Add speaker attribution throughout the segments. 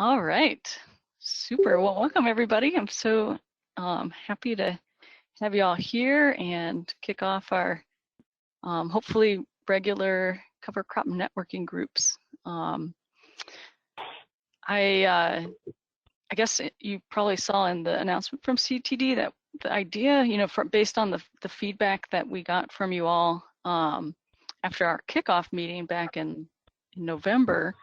Speaker 1: All right, super. Well, welcome everybody. I'm so happy to have you all here and kick off our hopefully regular cover crop networking groups. I guess you probably saw in the announcement from CTD that the idea, based on the feedback that we got from you all after our kickoff meeting back in November,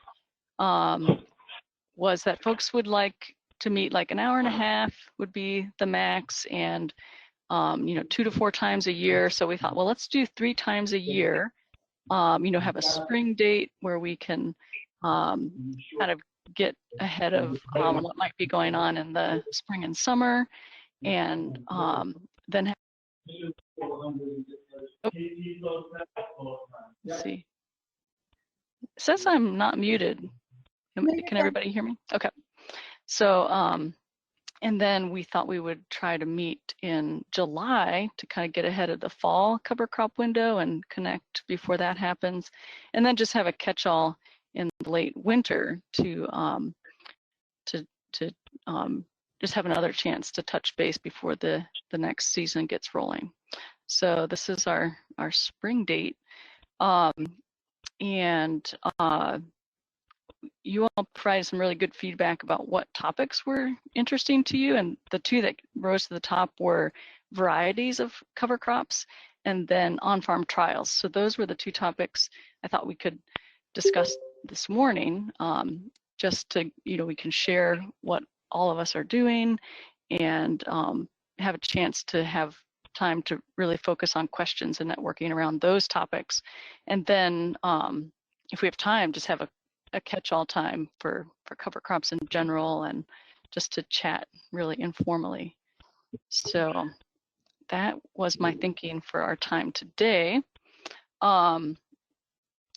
Speaker 1: was that folks would like to meet like an hour and a half would be the max, and 2 to 4 times a year. So we thought, well, let's do 3 times a year. Have a spring date where we can kind of get ahead of what might be going on in the spring and summer, and then have, let's see. It says I'm not muted. Can everybody hear me? Okay. So, and then we thought we would try to meet in July to kind of get ahead of the fall cover crop window and connect before that happens. And then just have a catch-all in the late winter to just have another chance to touch base before the next season gets rolling. So this is our spring date. You all provided some really good feedback about what topics were interesting to you, and the two that rose to the top were varieties of cover crops and then on-farm trials. So those were the two topics I thought we could discuss this morning, just to, we can share what all of us are doing and have a chance to have time to really focus on questions and networking around those topics. And then if we have time, just have a catch-all time for cover crops in general and just to chat really informally. So that was my thinking for our time today. And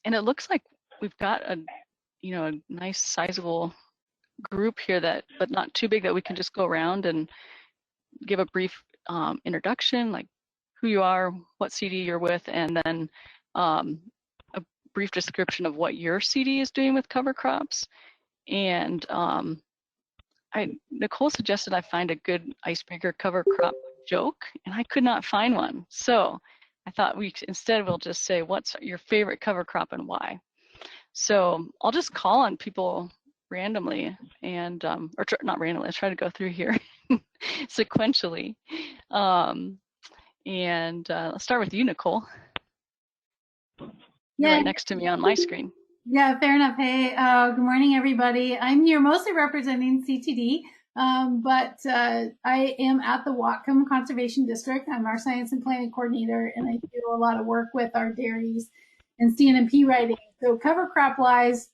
Speaker 1: it looks like we've got a nice sizable group here, but not too big, that we can just go around and give a brief introduction, like who you are, what CD you're with, and then brief description of what your CD is doing with cover crops. And Nicole suggested I find a good icebreaker cover crop joke, and I could not find one. So I thought we'll just say, what's your favorite cover crop and why? So I'll just call on people randomly and, not randomly, let's try to go through here sequentially. Let's start with you, Nicole. You're right next to me on my screen.
Speaker 2: Yeah, fair enough. Hey, good morning, everybody. I'm here mostly representing CTD, but I am at the Whatcom Conservation District. I'm our science and planning coordinator, and I do a lot of work with our dairies and CNMP writing. So cover crop wise,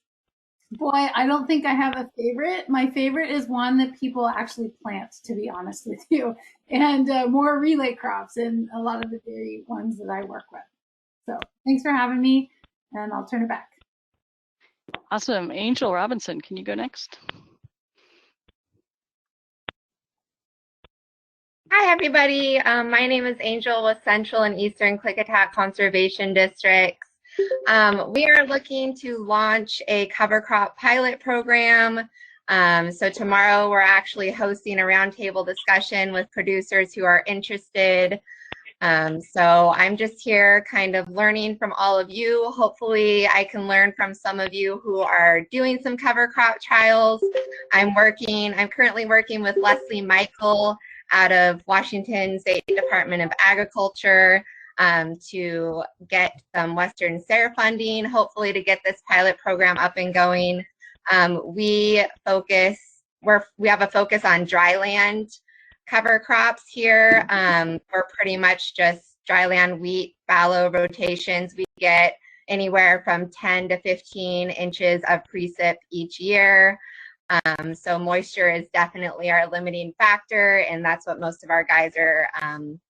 Speaker 2: boy, I don't think I have a favorite. My favorite is one that people actually plant, to be honest with you, and more relay crops and a lot of the dairy ones that I work with. So thanks for having me, and I'll turn it back.
Speaker 1: Awesome. Angel Robinson, can you go next?
Speaker 3: Hi, everybody. My name is Angel with Central and Eastern Klickitat Conservation Districts. We are looking to launch a cover crop pilot program. So tomorrow we're actually hosting a roundtable discussion with producers who are interested. So I'm just here kind of learning from all of you. Hopefully I can learn from some of you who are doing some cover crop trials. I'm currently working with Leslie Michael out of Washington State Department of Agriculture to get some Western SARE funding, hopefully to get this pilot program up and going. We have a focus on dryland cover crops here. We're pretty much just dryland wheat fallow rotations. We get anywhere from 10 to 15 inches of precip each year. So moisture is definitely our limiting factor, and that's what most of our guys are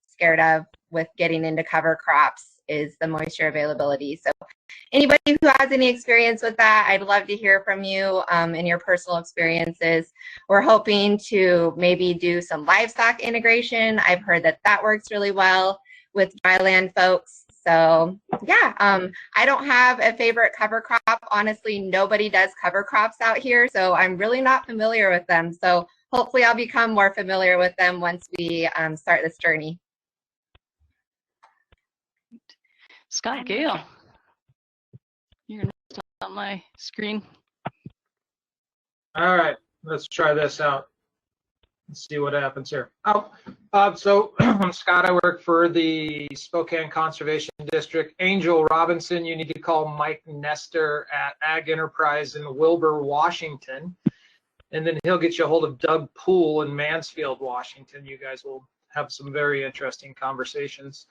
Speaker 3: scared of with getting into cover crops, is the moisture availability. So anybody who has any experience with that, I'd love to hear from you and your personal experiences. We're hoping to maybe do some livestock integration. I've heard that works really well with dryland folks. So yeah, I don't have a favorite cover crop. Honestly, nobody does cover crops out here, so I'm really not familiar with them. So hopefully I'll become more familiar with them once we start this journey.
Speaker 1: Scott Gale, you're next on my screen.
Speaker 4: All right, let's try this out. Let's see what happens here. So I'm Scott. I work for the Spokane Conservation District. Angel Robinson, you need to call Mike Nestor at Ag Enterprise in Wilbur, Washington. And then he'll get you a hold of Doug Poole in Mansfield, Washington. You guys will have some very interesting conversations.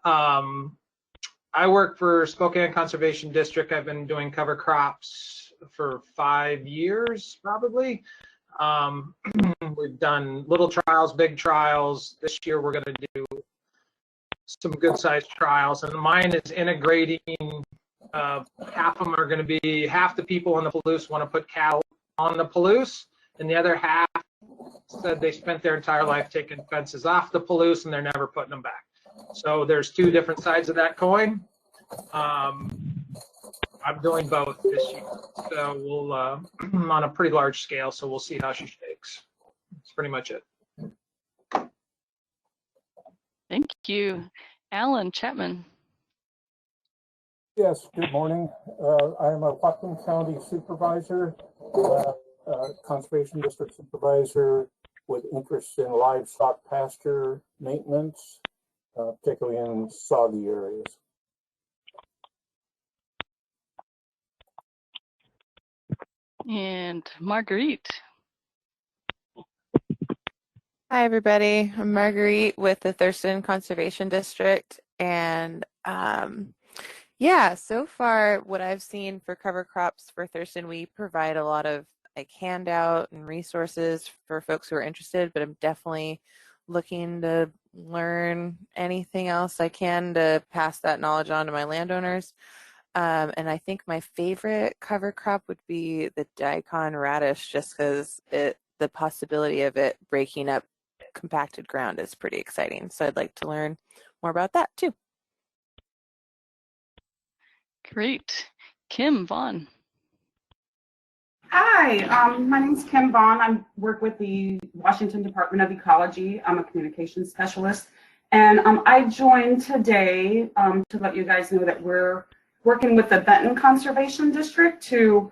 Speaker 4: I work for Spokane Conservation District. I've been doing cover crops for 5 years, probably. We've done little trials, big trials. This year we're going to do some good sized trials, and mine is integrating. Half of them are going to be, half the people on the Palouse want to put cattle on the Palouse, and the other half said they spent their entire life taking fences off the Palouse and they're never putting them back. So there's two different sides of that coin. I'm doing both this year, so we'll on a pretty large scale. So we'll see how she shakes. That's pretty much it.
Speaker 1: Thank you, Alan Chapman.
Speaker 5: Yes, good morning. I'm a Whatcom County supervisor, conservation district supervisor with interest in livestock pasture maintenance, particularly in soggy areas.
Speaker 1: And Marguerite.
Speaker 6: Hi, everybody. I'm Marguerite with the Thurston Conservation District. And yeah, so far what I've seen for cover crops for Thurston, we provide a lot of like handout and resources for folks who are interested, but I'm definitely looking to learn anything else I can to pass that knowledge on to my landowners. And I think my favorite cover crop would be the daikon radish, just because the possibility of it breaking up compacted ground is pretty exciting. So I'd like to learn more about that too.
Speaker 1: Great. Kim Vaughn.
Speaker 7: Hi, my name's Kim Vaughn. I work with the Washington Department of Ecology. I'm a communications specialist. And I joined today to let you guys know that we're working with the Benton Conservation District to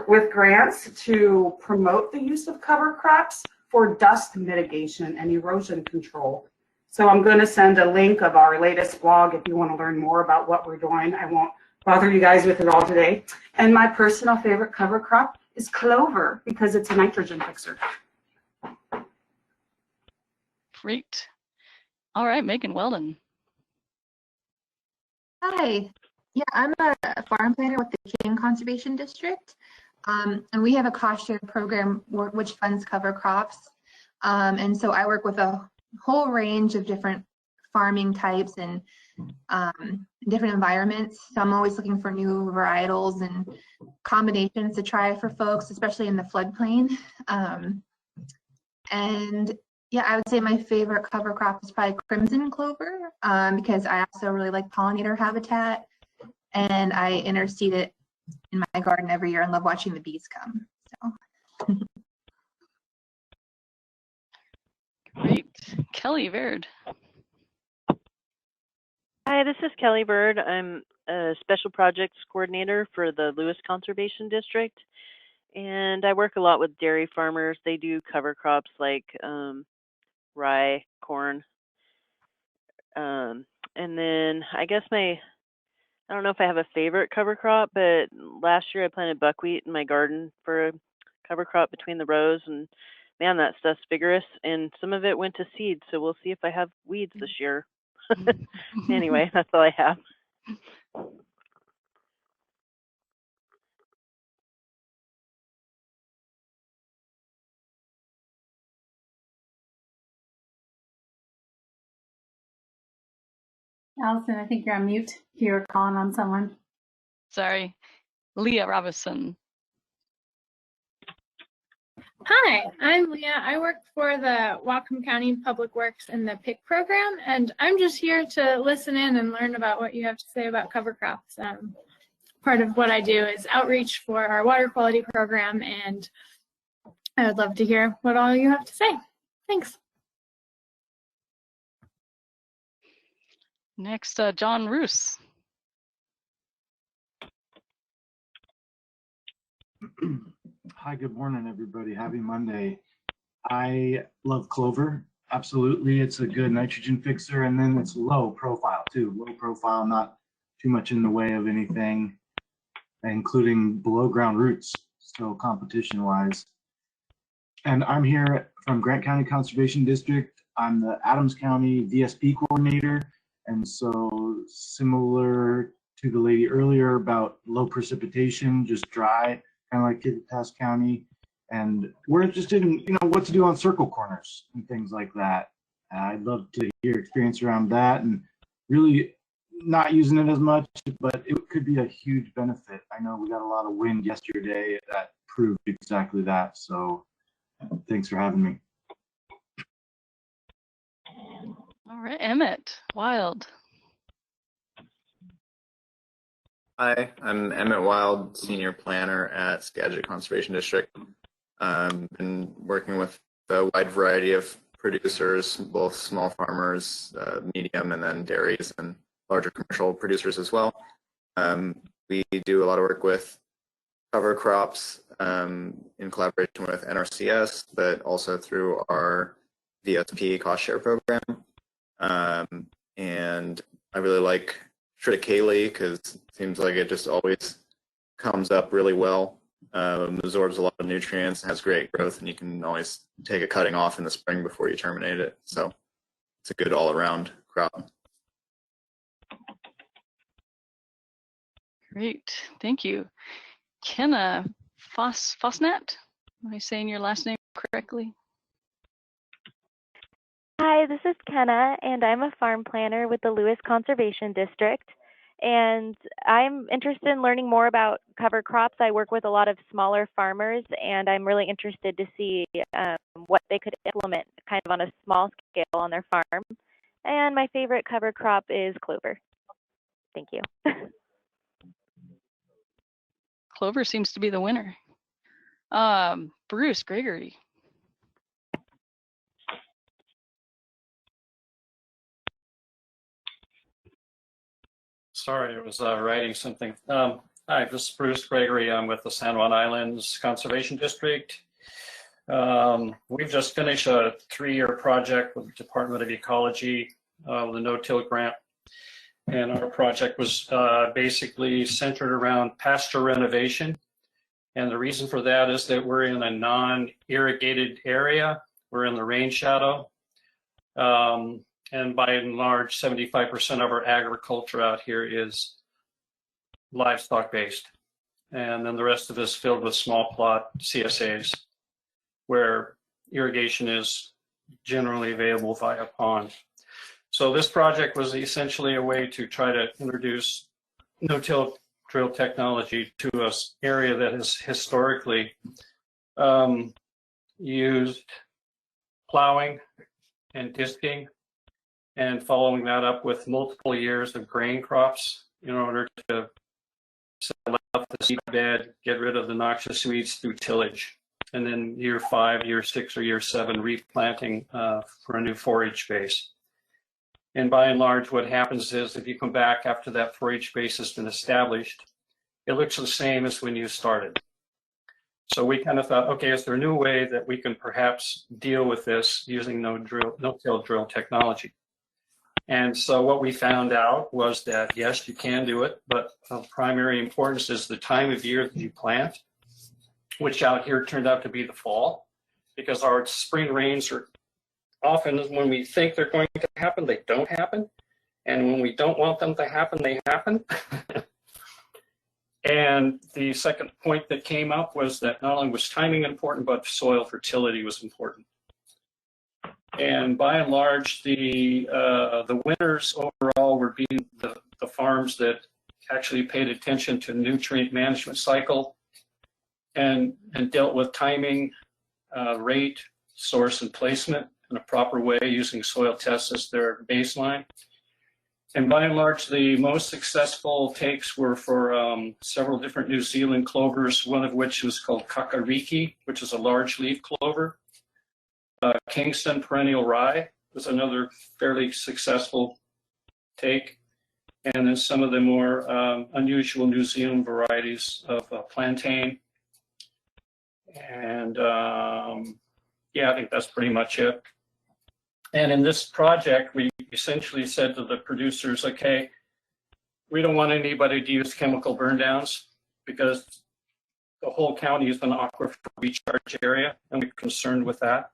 Speaker 7: with grants to promote the use of cover crops for dust mitigation and erosion control. So I'm going to send a link of our latest blog if you want to learn more about what we're doing. I won't bother you guys with it all today. And my personal favorite cover crop is clover because it's a nitrogen fixer.
Speaker 1: Great. All right, Megan Weldon.
Speaker 8: Hi. Yeah, I'm a farm planner with the King Conservation District. And we have a cost share program which funds cover crops. And so I work with a whole range of different farming types and different environments. So I'm always looking for new varietals and combinations to try for folks, especially in the floodplain. And yeah, I would say my favorite cover crop is probably crimson clover because I also really like pollinator habitat, and I interseed it in my garden every year and love watching the bees come. So.
Speaker 1: Great. Kelly Baird.
Speaker 9: Hi, this is Kelly Bird. I'm a special projects coordinator for the Lewis Conservation District, and I work a lot with dairy farmers. They do cover crops like rye, corn, and then I guess I don't know if I have a favorite cover crop, but last year I planted buckwheat in my garden for a cover crop between the rows, and man, that stuff's vigorous, and some of it went to seed, so we'll see if I have weeds this year. Anyway, that's all I have.
Speaker 2: Allison, I think you're on mute. You're calling on someone.
Speaker 1: Sorry. Leah Robinson.
Speaker 10: Hi, I'm Leah. I work for the Whatcom County Public Works in the PIC program, and I'm just here to listen in and learn about what you have to say about cover crops. Part of what I do is outreach for our water quality program, and I would love to hear what all you have to say. Thanks.
Speaker 1: Next, John Roos.
Speaker 11: Hi, good morning, everybody. Happy Monday. I love clover. Absolutely. It's a good nitrogen fixer, and then it's low profile too. Low profile, not too much in the way of anything, including below ground roots, so competition wise. And I'm here from Grant County Conservation District. I'm the Adams County VSP coordinator. And so similar to the lady earlier about low precipitation, just dry, kind of like Kittitas County. And we're interested in, what to do on circle corners and things like that. I'd love to hear experience around that, and really not using it as much, but it could be a huge benefit. I know we got a lot of wind yesterday that proved exactly that. So thanks for having me.
Speaker 1: All right, Emmett Wild.
Speaker 12: Hi, I'm Emmett Wild, Senior Planner at Skagit Conservation District. Been working with a wide variety of producers, both small farmers, medium, and then dairies and larger commercial producers as well. We do a lot of work with cover crops in collaboration with NRCS, but also through our VSP cost share program. And I really like triticale because it seems like it just always comes up really well. Absorbs a lot of nutrients, has great growth, and you can always take a cutting off in the spring before you terminate it. So it's a good all-around crop.
Speaker 1: Great, thank you. Kenna Fosnat, am I saying your last name correctly?
Speaker 13: Hi, this is Kenna, and I'm a farm planner with the Lewis Conservation District. And I'm interested in learning more about cover crops. I work with a lot of smaller farmers, and I'm really interested to see what they could implement kind of on a small scale on their farm. And my favorite cover crop is clover. Thank you.
Speaker 1: Clover seems to be the winner. Bruce Gregory.
Speaker 14: Sorry, I was writing something. Hi, this is Bruce Gregory. I'm with the San Juan Islands Conservation District. We've just finished a 3-year project with the Department of Ecology with a no-till grant. And our project was basically centered around pasture renovation. And the reason for that is that we're in a non-irrigated area. We're in the rain shadow. And by and large, 75% of our agriculture out here is livestock based. And then the rest of it is filled with small plot CSAs, where irrigation is generally available via pond. So this project was essentially a way to try to introduce no-till drill technology to an area that has historically used plowing and disking, and following that up with multiple years of grain crops in order to settle out the seed bed, get rid of the noxious weeds through tillage. And then year 5, year 6, or year 7, replanting for a new forage base. And by and large, what happens is if you come back after that forage base has been established, it looks the same as when you started. So we kind of thought, okay, is there a new way that we can perhaps deal with this using no-till drill technology? And so what we found out was that, yes, you can do it, but of primary importance is the time of year that you plant, which out here turned out to be the fall, because our spring rains are often, when we think they're going to happen, they don't happen. And when we don't want them to happen, they happen. And the second point that came up was that not only was timing important, but soil fertility was important. And by and large, the winners overall were being the farms that actually paid attention to nutrient management cycle and dealt with timing rate, source, and placement in a proper way using soil tests as their baseline. And by and large, the most successful takes were for several different New Zealand clovers, one of which was called kakariki, which is a large leaf clover. Kingston perennial rye was another fairly successful take. And then some of the more unusual New Zealand varieties of plantain. And yeah, I think that's pretty much it. And in this project, we essentially said to the producers, okay, we don't want anybody to use chemical burn downs because the whole county is an aquifer recharge area, and we're concerned with that.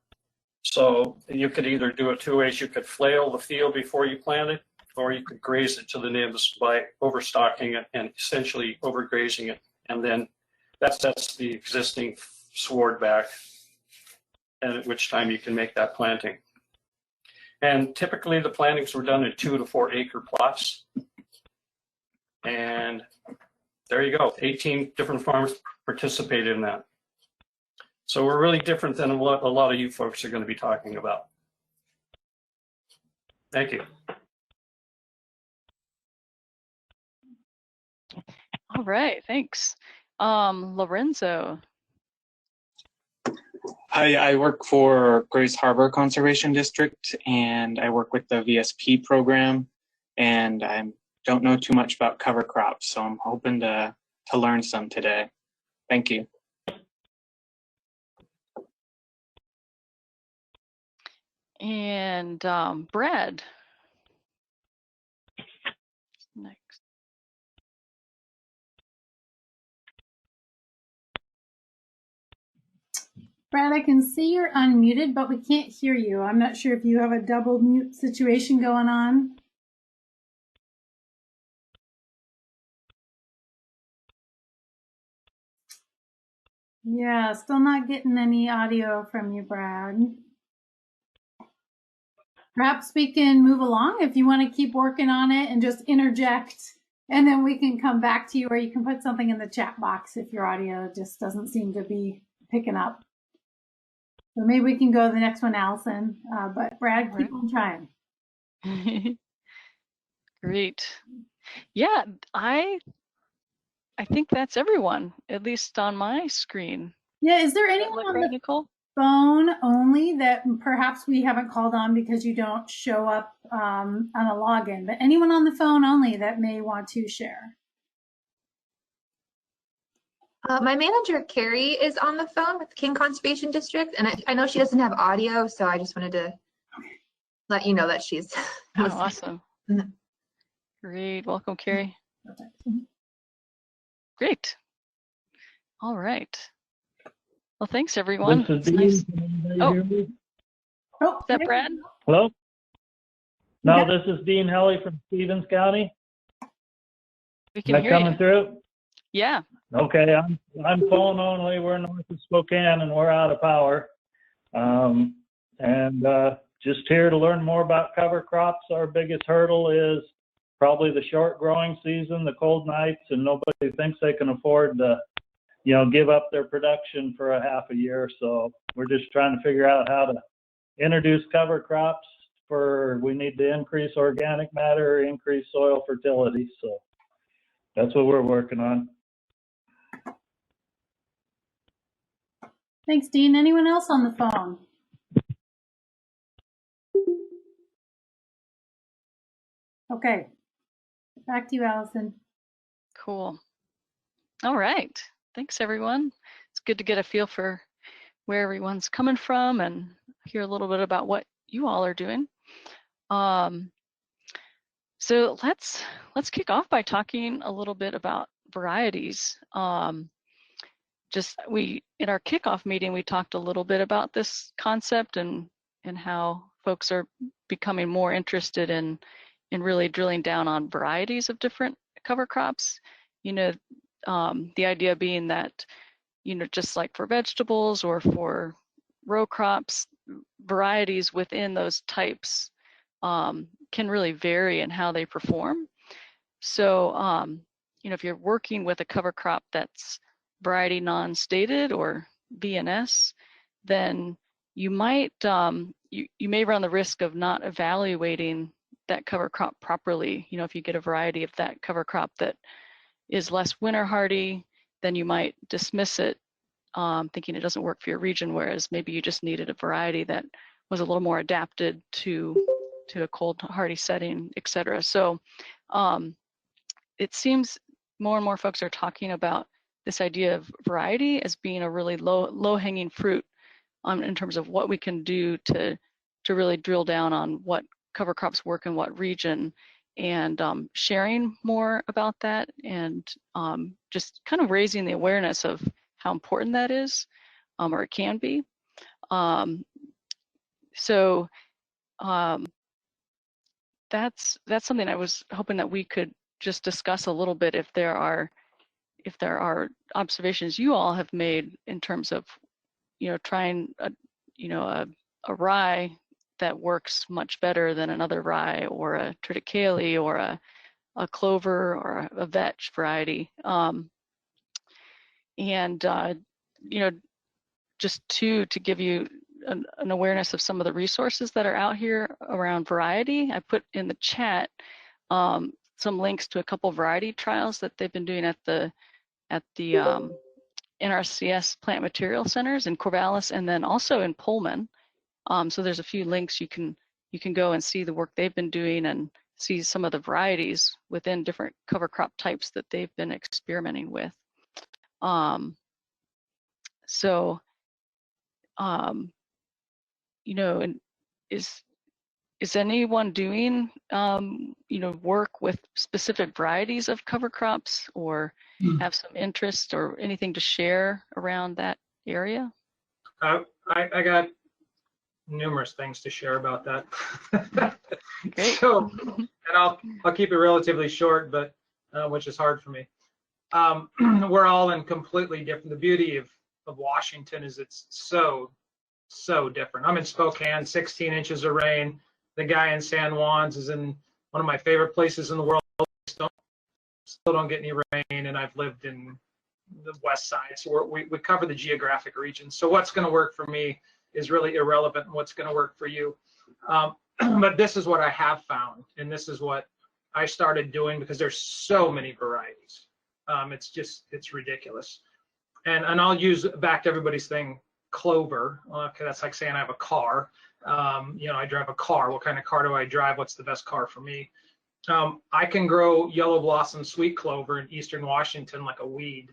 Speaker 14: So you could either do it two ways. You could flail the field before you plant it, or you could graze it to the nibs by overstocking it and essentially overgrazing it. And then that sets the existing sward back, and at which time you can make that planting. And typically the plantings were done in 2 to 4 acre plots. And there you go, 18 different farms participated in that. So we're really different than what a lot of you folks are going to be talking about. Thank you.
Speaker 1: All right, thanks. Lorenzo.
Speaker 15: Hi, I work for Grace Harbor Conservation District, and I work with the VSP program, and I don't know too much about cover crops, so I'm hoping to learn some today. Thank you.
Speaker 1: And Brad. Next.
Speaker 2: Brad, I can see you're unmuted, but we can't hear you. I'm not sure if you have a double mute situation going on. Yeah, still not getting any audio from you, Brad. Perhaps we can move along if you want to keep working on it and just interject, and then we can come back to you, or you can put something in the chat box if your audio just doesn't seem to be picking up. So maybe we can go to the next one, Allison. But Brad, keep on trying.
Speaker 1: Great. Yeah, I think that's everyone, at least on my screen.
Speaker 2: Yeah, is there anyone on the phone only that perhaps we haven't called on because you don't show up on a login, but anyone on the phone only that may want to share?
Speaker 8: My manager, Carrie, is on the phone with King Conservation District, and I know she doesn't have audio, so I just wanted to let you know that she's
Speaker 1: Oh, awesome. Great. Welcome, Carrie. Great. All right. Well, thanks, everyone.
Speaker 16: This is
Speaker 1: Dean. Nice. Oh,
Speaker 16: is
Speaker 1: that Brad?
Speaker 16: Hello? No, this is Dean Helly from Stevens County.
Speaker 1: We can hear
Speaker 16: coming
Speaker 1: you.
Speaker 16: through?
Speaker 1: Yeah.
Speaker 16: Okay, I'm phone only. We're north of Spokane and we're out of power. Just here to learn more about cover crops. Our biggest hurdle is probably the short growing season, the cold nights, and nobody thinks they can afford to, give up their production for a half a year. So we're just trying to figure out how to introduce cover crops we need to increase organic matter, increase soil fertility. So that's what we're working on.
Speaker 2: Thanks, Dean. Anyone else on the phone? Okay. Back to you, Allison.
Speaker 1: Cool. All right. Thanks, everyone. It's good to get a feel for where everyone's coming from and hear a little bit about what you all are doing. So let's kick off by talking a little bit about varieties. In our kickoff meeting, we talked a little bit about this concept and how folks are becoming more interested in really drilling down on varieties of different cover crops. The idea being that, just like for vegetables or for row crops, varieties within those types can really vary in how they perform. So, if you're working with a cover crop that's variety non-stated or VNS, then you might you may run the risk of not evaluating that cover crop properly. You know, if you get a variety of that cover crop that is less winter hardy, then you might dismiss it, thinking it doesn't work for your region, whereas maybe you just needed a variety that was a little more adapted to a cold hardy setting, et cetera. So it seems more and more folks are talking about this idea of variety as being a really low hanging fruit in terms of what we can do to really drill down on what cover crops work in what region, and sharing more about that, and just kind of raising the awareness of how important that is, or it can be. So that's something I was hoping that we could just discuss a little bit, if there are observations you all have made in terms of, you know, trying a rye that works much better than another rye, or a triticale, or a clover, or a vetch variety. And you know, just to give you an awareness of some of the resources that are out here around variety, I put in the chat some links to a couple variety trials that they've been doing at the NRCS plant material centers in Corvallis, and then also in Pullman. So there's a few links you can go and see the work they've been doing, and see some of the varieties within different cover crop types that they've been experimenting with. You know, and is anyone doing you know, work with specific varieties of cover crops, or have some interest or anything to share around that area?
Speaker 4: I got numerous things to share about that.
Speaker 1: Great.
Speaker 4: So, and I'll keep it relatively short, but which is hard for me. We're all in completely different. The beauty of Washington is it's so different. I'm in Spokane, 16 inches of rain. The guy in San Juan's is in one of my favorite places in the world. Still don't get any rain, and I've lived in the west side, so we cover the geographic region. So what's going to work for me is really irrelevant, and what's going to work for you. But this is what I have found, and this is what I started doing, because there's so many varieties. It's ridiculous. And I'll use, back to everybody's thing, clover. Okay, that's like saying I have a car. You know, I drive a car. What kind of car do I drive? What's the best car for me? I can grow yellow blossom sweet clover in eastern Washington like a weed.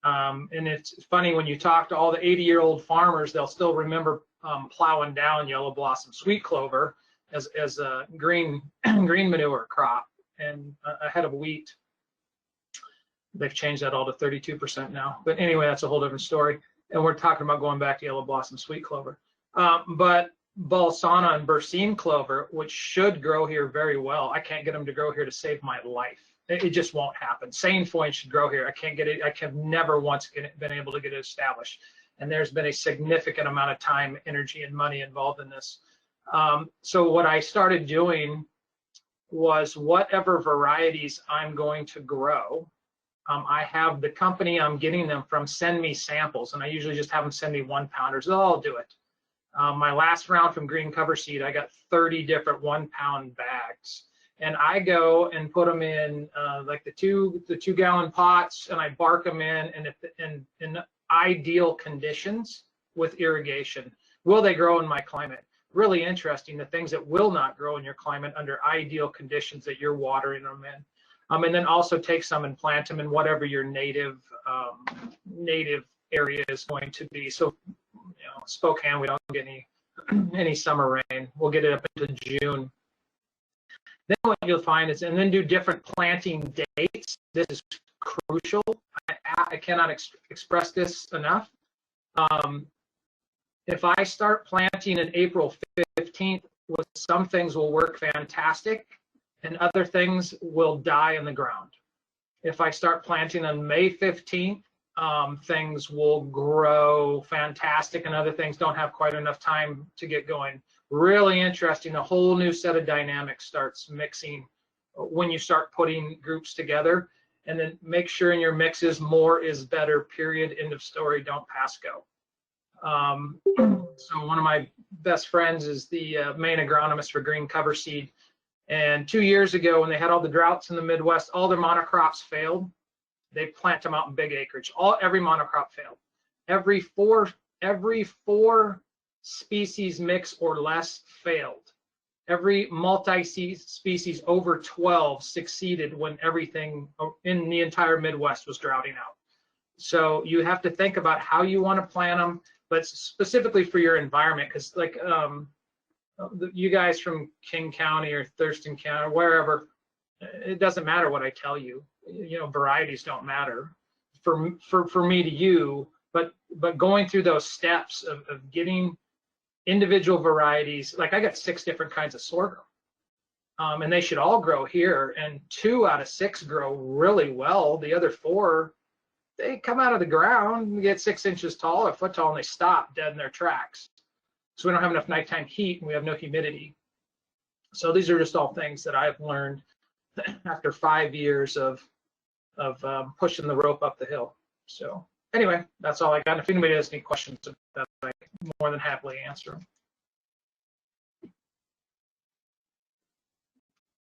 Speaker 4: And it's funny, when you talk to all the 80-year-old farmers, they'll still remember plowing down yellow blossom sweet clover as a green manure crop, and ahead of wheat. They've changed that all to 32% now. But anyway, that's a whole different story. And we're talking about going back to yellow blossom sweet clover. But Balsana and Bercine clover, which should grow here very well, I can't get them to grow here to save my life. It just won't happen. Sainfoin should grow here. I can't get it. I have never once been able to get it established. And there's been a significant amount of time, energy, and money involved in this. So what I started doing was, whatever varieties I'm going to grow, I have the company I'm getting them from send me samples, and I usually just have them send me 1-pounders. They'll all do it. My last round from Green Cover Seed, I got 30 different 1-pound bags, and I go and put them in like the 2-gallon pots, and I bark them in, and in ideal conditions with irrigation. Will they grow in my climate? Really interesting, the things that will not grow in your climate under ideal conditions that you're watering them in. And then also take some and plant them in whatever your native area is going to be. So, you know, Spokane, we don't get any summer rain. We'll get it up into June. Then what you'll find is, and then do different planting dates. This is crucial. I cannot express this enough. If I start planting in April 15th, some things will work fantastic, and other things will die in the ground. If I start planting on May 15th, things will grow fantastic, and other things don't have quite enough time to get going. Really interesting. A whole new set of dynamics starts mixing when you start putting groups together. And then make sure in your mixes more is better, period, end of story, don't pass go. So one of my best friends is the main agronomist for green cover seed. And 2 years ago, when they had all the droughts in the Midwest, all their monocrops failed. They plant them out in big acreage. Every monocrop failed. Every four species mix or less failed. Every multi-species over 12 succeeded when everything in the entire Midwest was droughting out. So you have to think about how you want to plant them, but specifically for your environment, because like you guys from King County or Thurston County or wherever, it doesn't matter what I tell you. You know, varieties don't matter for me to you, but going through those steps of getting individual varieties, like I got 6 different kinds of sorghum, and they should all grow here, and 2 out of 6 grow really well. The other 4, they come out of the ground and get 6 inches tall or foot tall, and they stop dead in their tracks. So we don't have enough nighttime heat, and we have no humidity. So these are just all things that I've learned after 5 years of pushing the rope up the hill. So anyway, that's all I got. If anybody has any questions, that I can more than happily answer them.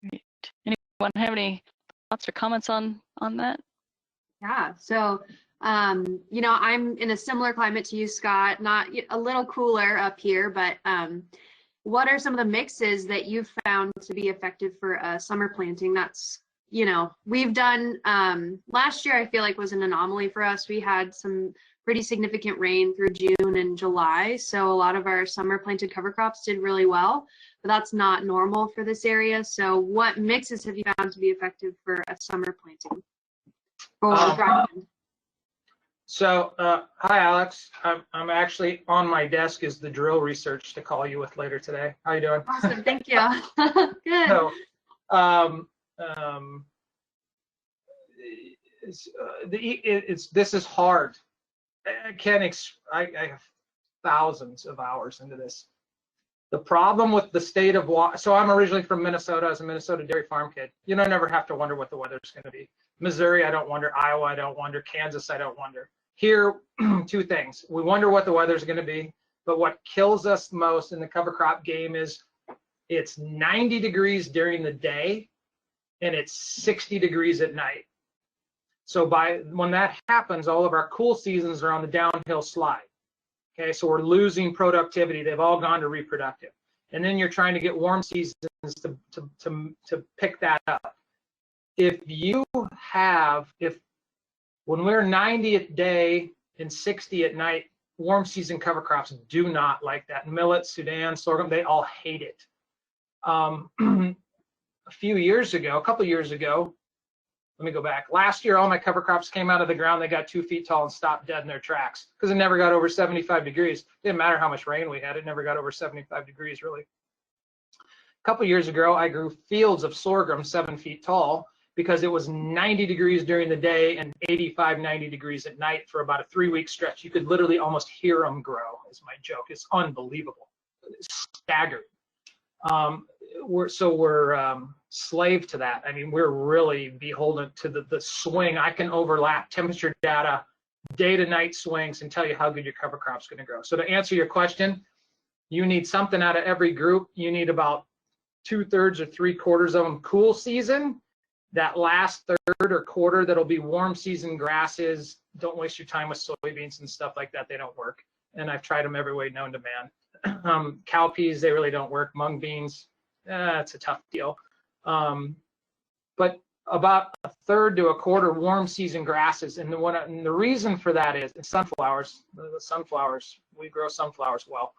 Speaker 1: Great. Anyone have any thoughts or comments on that?
Speaker 17: Yeah, so you know, I'm in a similar climate to you, Scott, not a little cooler up here, but what are some of the mixes that you've found to be effective for summer planting? That's, you know, we've done, last year I feel like was an anomaly for us. We had some pretty significant rain through June and July, so a lot of our summer planted cover crops did really well, but that's not normal for this area. So what mixes have you found to be effective for a summer planting?
Speaker 4: So, hi, Alex. I'm actually on my desk is the drill research to call you with later today. How you doing?
Speaker 17: Awesome, thank you. Good.
Speaker 4: So, this is hard. I have thousands of hours into this. The problem with the state of water. So I'm originally from Minnesota. I was a Minnesota dairy farm kid. You don't ever have to wonder what the weather's going to be. Missouri, I don't wonder. Iowa, I don't wonder. Kansas, I don't wonder. Here, 2 things. We wonder what the weather's going to be, but what kills us most in the cover crop game is it's 90 degrees during the day and it's 60 degrees at night. So when that happens, all of our cool seasons are on the downhill slide. Okay, so we're losing productivity. They've all gone to reproductive. And then you're trying to get warm seasons to pick that up. If when we're 90 a day and 60 at night, warm season cover crops do not like that. Millet, Sudan, sorghum, they all hate it. A couple years ago, let me go back. Last year, all my cover crops came out of the ground. They got 2 feet tall and stopped dead in their tracks because it never got over 75 degrees. Didn't matter how much rain we had. It never got over 75 degrees, really. A couple years ago, I grew fields of sorghum 7 feet tall because it was 90 degrees during the day and 85, 90 degrees at night for about a 3-week stretch. You could literally almost hear them grow, is my joke. It's unbelievable. It's staggering. We're slave to that. I mean, we're really beholden to the swing. I can overlap temperature data, day to night swings, and tell you how good your cover crop's going to grow. So to answer your question, you need something out of every group. You need about 2/3 or 3/4 of them cool season. That last third or quarter that'll be warm season grasses. Don't waste your time with soybeans and stuff like that. They don't work. And I've tried them every way known to man. Cowpeas, they really don't work. Mung beans, it's a tough deal. But about 1/3 to 1/4 warm season grasses. And the reason for that is sunflowers. The sunflowers, we grow sunflowers well.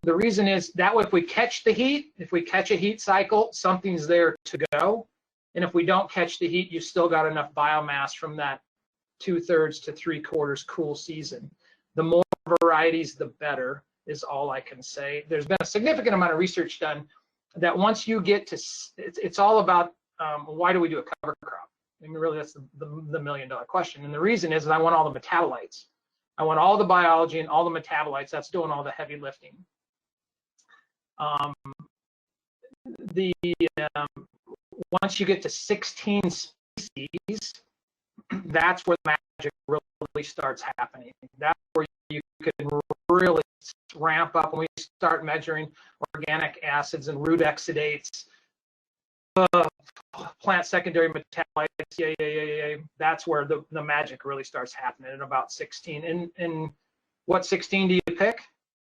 Speaker 4: The reason is that way if we catch the heat, if we catch a heat cycle, something's there to go. And if we don't catch the heat, you've still got enough biomass from that 2/3 to 3/4 cool season. The more varieties, the better, is all I can say. There's been a significant amount of research done that once you get to, it's all about why do we do a cover crop? I mean, really, that's the million-dollar question. And the reason is I want all the metabolites. I want all the biology and all the metabolites. That's doing all the heavy lifting. Once you get to 16 species, that's where the magic really starts happening. That's where you can ramp up, when we start measuring organic acids and root exudates, plant secondary metabolites, that's where the magic really starts happening at about 16. And what 16 do you pick?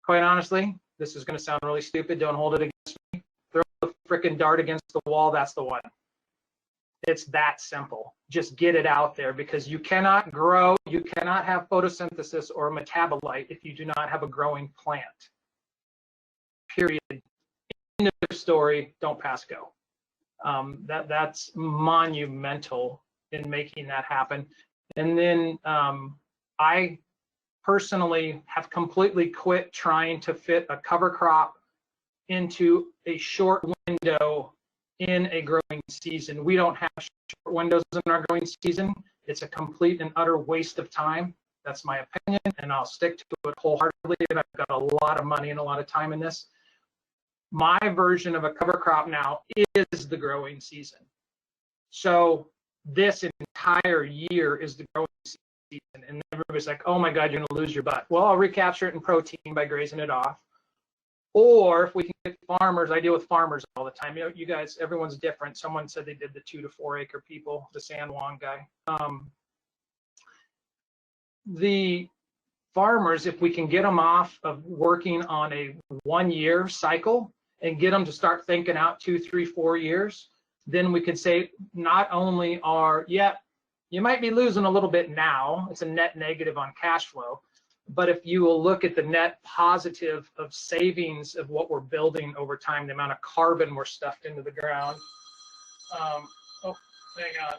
Speaker 4: Quite honestly, this is going to sound really stupid. Don't hold it against me. Throw the frickin' dart against the wall. That's the one. It's that simple. Just get it out there, because you cannot grow, you cannot have photosynthesis or metabolite if you do not have a growing plant. Period. End of story. Don't pass go. That's monumental in making that happen. And then I personally have completely quit trying to fit a cover crop into a short window in a growing season. We don't have short windows in our growing season. It's a complete and utter waste of time. That's my opinion, and I'll stick to it wholeheartedly. And I've got a lot of money and a lot of time in this. My version of a cover crop now is the growing season. So this entire year is the growing season. And everybody's like, oh my God, you're gonna lose your butt. Well, I'll recapture it in protein by grazing it off. Or if we can get farmers, I deal with farmers all the time. You know, you guys, everyone's different. Someone said they did the 2 to 4 acre people, the San Juan guy. The farmers, if we can get them off of working on a 1 year cycle and get them to start thinking out 2, 3, 4 years, then we could say not only are, yeah, you might be losing a little bit now, it's a net negative on cash flow, but if you will look at the net positive of savings of what we're building over time, the amount of carbon we're stuffed into the ground. Oh, hang on.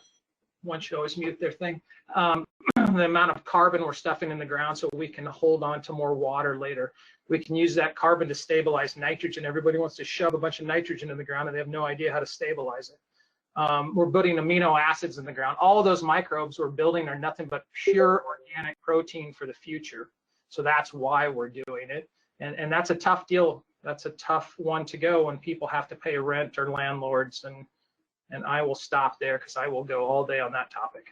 Speaker 4: One should always mute their thing. The amount of carbon we're stuffing in the ground so we can hold on to more water later. We can use that carbon to stabilize nitrogen. Everybody wants to shove a bunch of nitrogen in the ground and they have no idea how to stabilize it. We're putting amino acids in the ground. All of those microbes we're building are nothing but pure organic protein for the future. So that's why we're doing it. And that's a tough deal. That's a tough one to go when people have to pay rent or landlords. And I will stop there because I will go all day on that topic.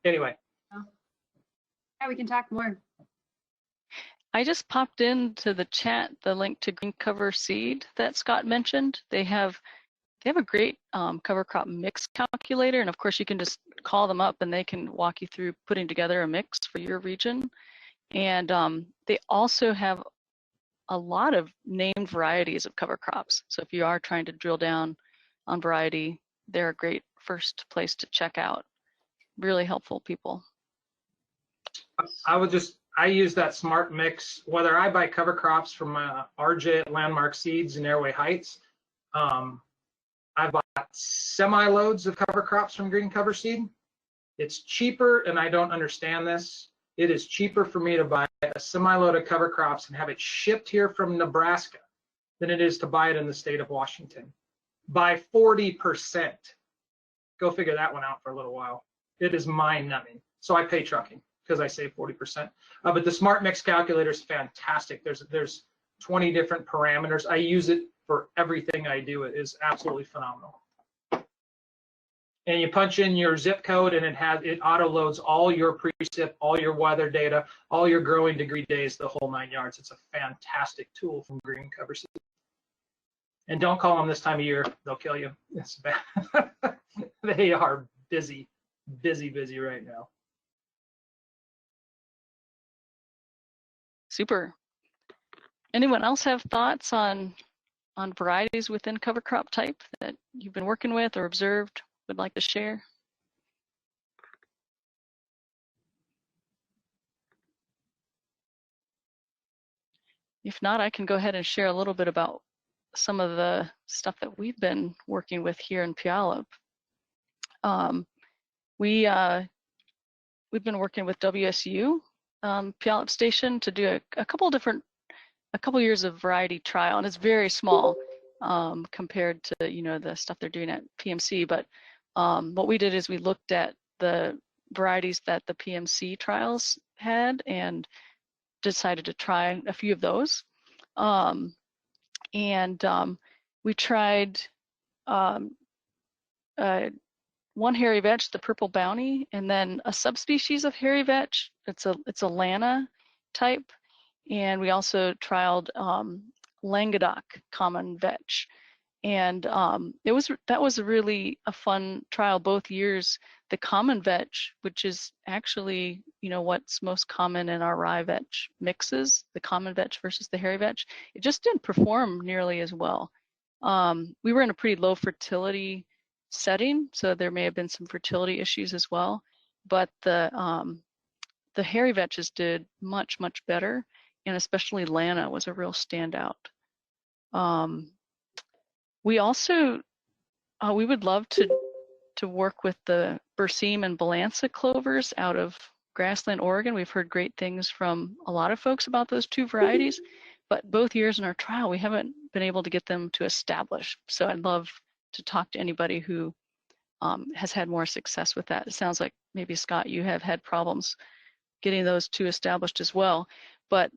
Speaker 4: Anyway.
Speaker 17: Yeah, we can talk more.
Speaker 1: I just popped into the chat the link to Green Cover Seed that Scott mentioned. They have a great cover crop mix calculator, and of course you can just call them up and they can walk you through putting together a mix for your region. And they also have a lot of named varieties of cover crops. So if you are trying to drill down on variety, they're a great first place to check out. Really helpful people.
Speaker 4: I use that smart mix, whether I buy cover crops from RJ at Landmark Seeds in Airway Heights. I bought semi-loads of cover crops from Green Cover Seed. It's cheaper, and I don't understand this. It is cheaper for me to buy a semi-load of cover crops and have it shipped here from Nebraska than it is to buy it in the state of Washington by 40%. Go figure that one out for a little while. It is mind-numbing. So I pay trucking because I save 40%. But the Smart Mix calculator is fantastic. There's 20 different parameters. I use it for everything I do. It is absolutely phenomenal. And you punch in your zip code and it auto loads all your precip, all your weather data, all your growing degree days, the whole 9 yards. It's a fantastic tool from Green Cover Seed. And don't call them this time of year, they'll kill you. It's bad. They are busy right now.
Speaker 1: Super. Anyone else have thoughts on varieties within cover crop type that you've been working with or observed, would like to share? If not, I can go ahead and share a little bit about some of the stuff that we've been working with here in Puyallup. We've been working with WSU Puyallup Station to do a couple years of variety trial, and it's very small compared to the stuff they're doing at PMC. But what we did is we looked at the varieties that the PMC trials had and decided to try a few of those. We tried one hairy vetch, the purple bounty, and then a subspecies of hairy vetch. It's a Lana type, And we also trialed Languedoc common vetch. And that was really a fun trial both years. The common vetch, which is actually, what's most common in our rye vetch mixes, the common vetch versus the hairy vetch, it just didn't perform nearly as well. We were in a pretty low fertility setting, so there may have been some fertility issues as well. But the hairy vetches did much, much better, and especially Lana was a real standout. We also, we would love to work with the Berseem and Balanza clovers out of Grassland, Oregon. We've heard great things from a lot of folks about those two varieties, but both years in our trial, we haven't been able to get them to establish. So I'd love to talk to anybody who has had more success with that. It sounds like maybe, Scott, you have had problems getting those two established as well. But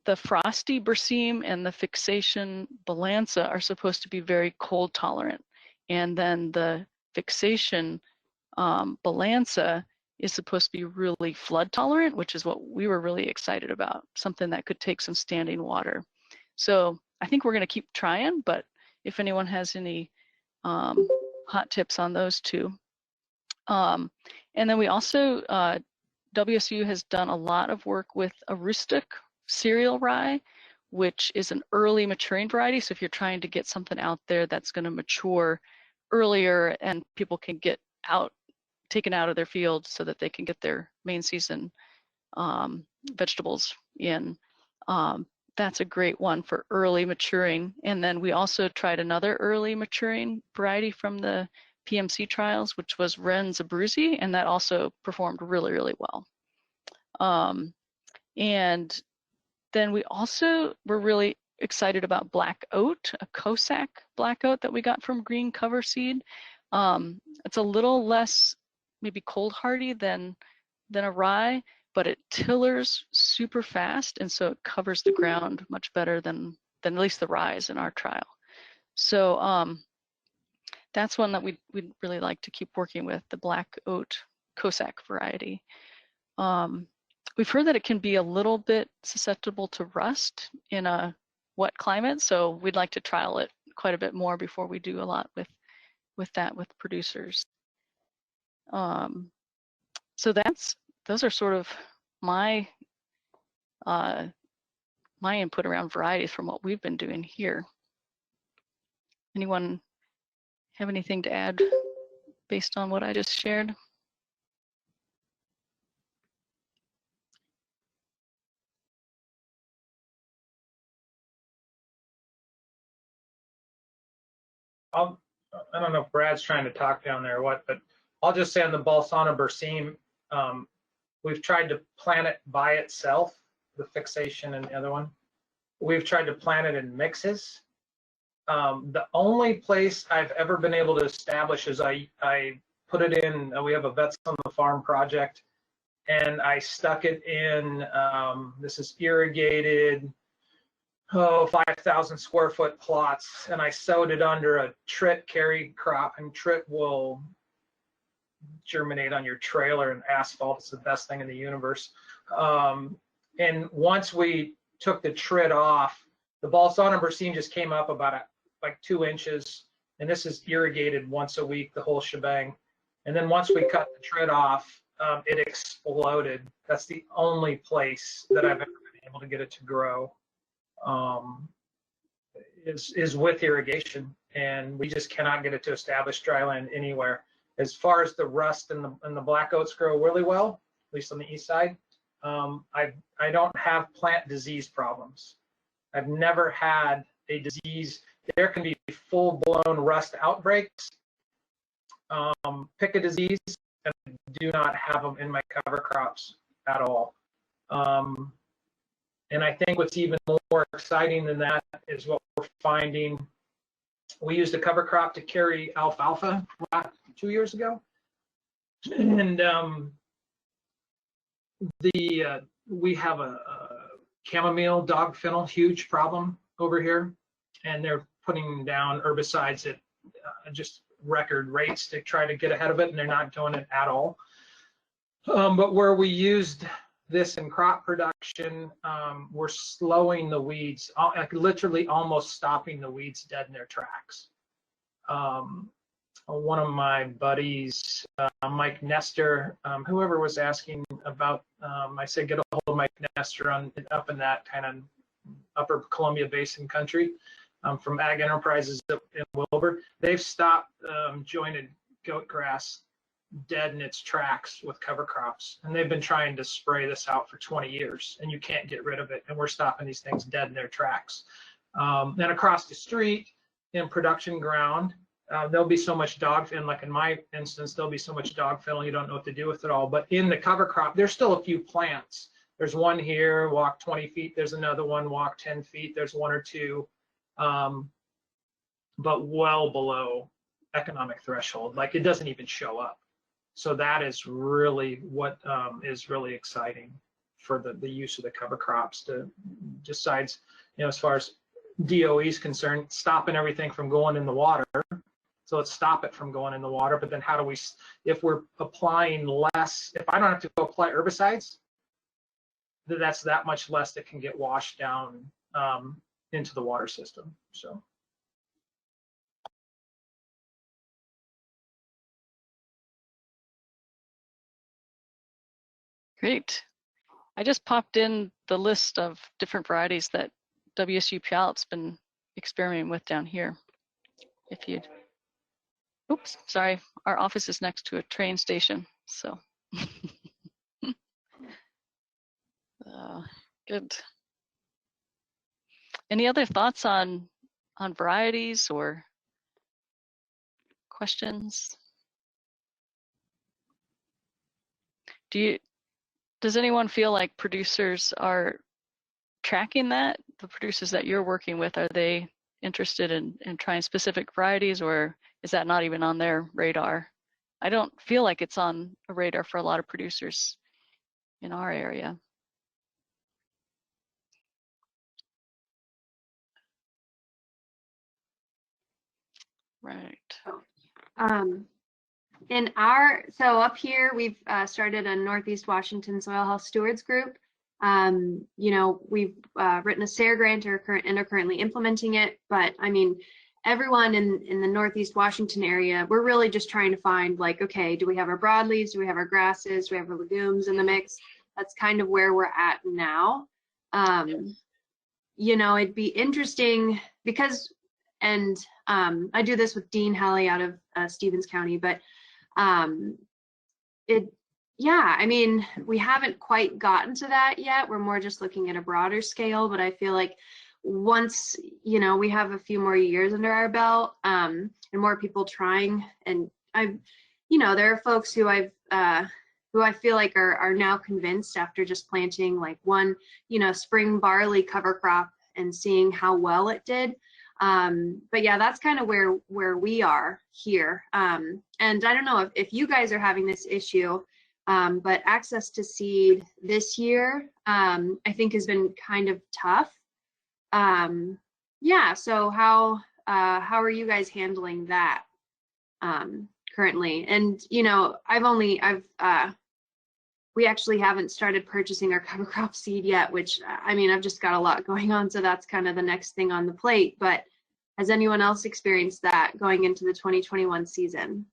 Speaker 1: the frosty Berseem and the fixation Balanza are supposed to be very cold tolerant. And then the fixation Balanza is supposed to be really flood tolerant, which is what we were really excited about, something that could take some standing water. So I think we're going to keep trying, but if anyone has any hot tips on those two. And then we also, WSU has done a lot of work with a rustic cereal rye, which is an early maturing variety. So if you're trying to get something out there that's going to mature earlier and people can get taken out of their fields so that they can get their main season vegetables in, that's a great one for early maturing. And then we also tried another early maturing variety from the PMC trials, which was Rennes Abruzzi, and that also performed really, really well. And then we also were really excited about black oat, a Cossack black oat that we got from Green Cover Seed. It's a little less maybe cold hardy than a rye, but it tillers super fast, and so it covers the ground much better than at least the ryes in our trial. So that's one that we'd really like to keep working with, the black oat Cossack variety. We've heard that it can be a little bit susceptible to rust in a wet climate, so we'd like to trial it quite a bit more before we do a lot with that with producers. So those are sort of my my input around varieties from what we've been doing here. Anyone have anything to add based on what I just shared?
Speaker 4: I don't know if Brad's trying to talk down there or what, but I'll just say on the Balsana Berseem, we've tried to plant it by itself, the fixation and the other one. We've tried to plant it in mixes. The only place I've ever been able to establish is I put it in, we have a Vets on the Farm project, and I stuck it in, this is irrigated, 5,000 square foot plots, and I sowed it under a trit carry crop, and trit will germinate on your trailer, and asphalt is the best thing in the universe. And once we took the trit off, the Balsana Berseem just came up about like 2 inches, and this is irrigated once a week, the whole shebang. And then once we cut the trit off, it exploded. That's the only place that I've ever been able to get it to grow. Is with irrigation, and we just cannot get it to establish dryland anywhere. As far as the rust and the black oats grow really well, at least on the east side, I don't have plant disease problems. I've never had a disease. There can be full-blown rust outbreaks, pica disease, and I do not have them in my cover crops at all. And I think what's even more exciting than that is what we're finding. We used a cover crop to carry alfalfa 2 years ago, and we have a chamomile dog fennel, huge problem over here, and they're putting down herbicides at just record rates to try to get ahead of it, and they're not doing it at all. But where we used this in crop production, we're slowing the weeds, like literally almost stopping the weeds dead in their tracks. One of my buddies, Mike Nestor, whoever was asking about, I said get a hold of Mike Nestor up in that kind of upper Columbia Basin country, from Ag Enterprises in Wilbur. They've stopped jointed goat grass dead in its tracks with cover crops, and they've been trying to spray this out for 20 years, and you can't get rid of it, and we're stopping these things dead in their tracks. Then across the street in production ground, there'll be so much dog fill, like in my instance, there'll be so much dog fill you don't know what to do with it all. But in the cover crop, there's still a few plants. There's one here, walk 20 feet. There's another one, walk 10 feet. There's one or two, but well below economic threshold. Like it doesn't even show up. So that is really what is really exciting for the use of the cover crops, to besides, as far as DOE is concerned, stopping everything from going in the water. So let's stop it from going in the water. But then how do we, if we're applying less, if I don't have to go apply herbicides, that's that much less that can get washed down into the water system. So.
Speaker 1: Great. I just popped in the list of different varieties that WSU Puyallup been experimenting with down here. If you'd, oops, sorry, our office is next to a train station, so. Good. Any other thoughts on varieties or questions? Does anyone feel like producers are tracking that? The producers that you're working with, are they interested in trying specific varieties, or is that not even on their radar? I don't feel like it's on a radar for a lot of producers in our area. Right.
Speaker 17: So up here, we've started a Northeast Washington Soil Health Stewards group. We've written a SARE grant and are currently implementing it. But I mean, everyone in the Northeast Washington area, we're really just trying to find, like, okay, do we have our broadleaves? Do we have our grasses? Do we have our legumes in the mix? That's kind of where we're at now. It'd be interesting because, and I do this with Dean Halley out of Stevens County, but I mean, we haven't quite gotten to that yet. We're more just looking at a broader scale, but I feel like once, we have a few more years under our belt, and more people trying, and there are folks who who I feel like are now convinced after just planting like one, spring barley cover crop and seeing how well it did. But yeah, that's kind of where we are here. And I don't know if you guys are having this issue, but access to seed this year, I think has been kind of tough. So how are you guys handling that currently? And we actually haven't started purchasing our cover crop seed yet, which, I mean, I've just got a lot going on, so that's kind of the next thing on the plate. But has anyone else experienced that going into the 2021 season?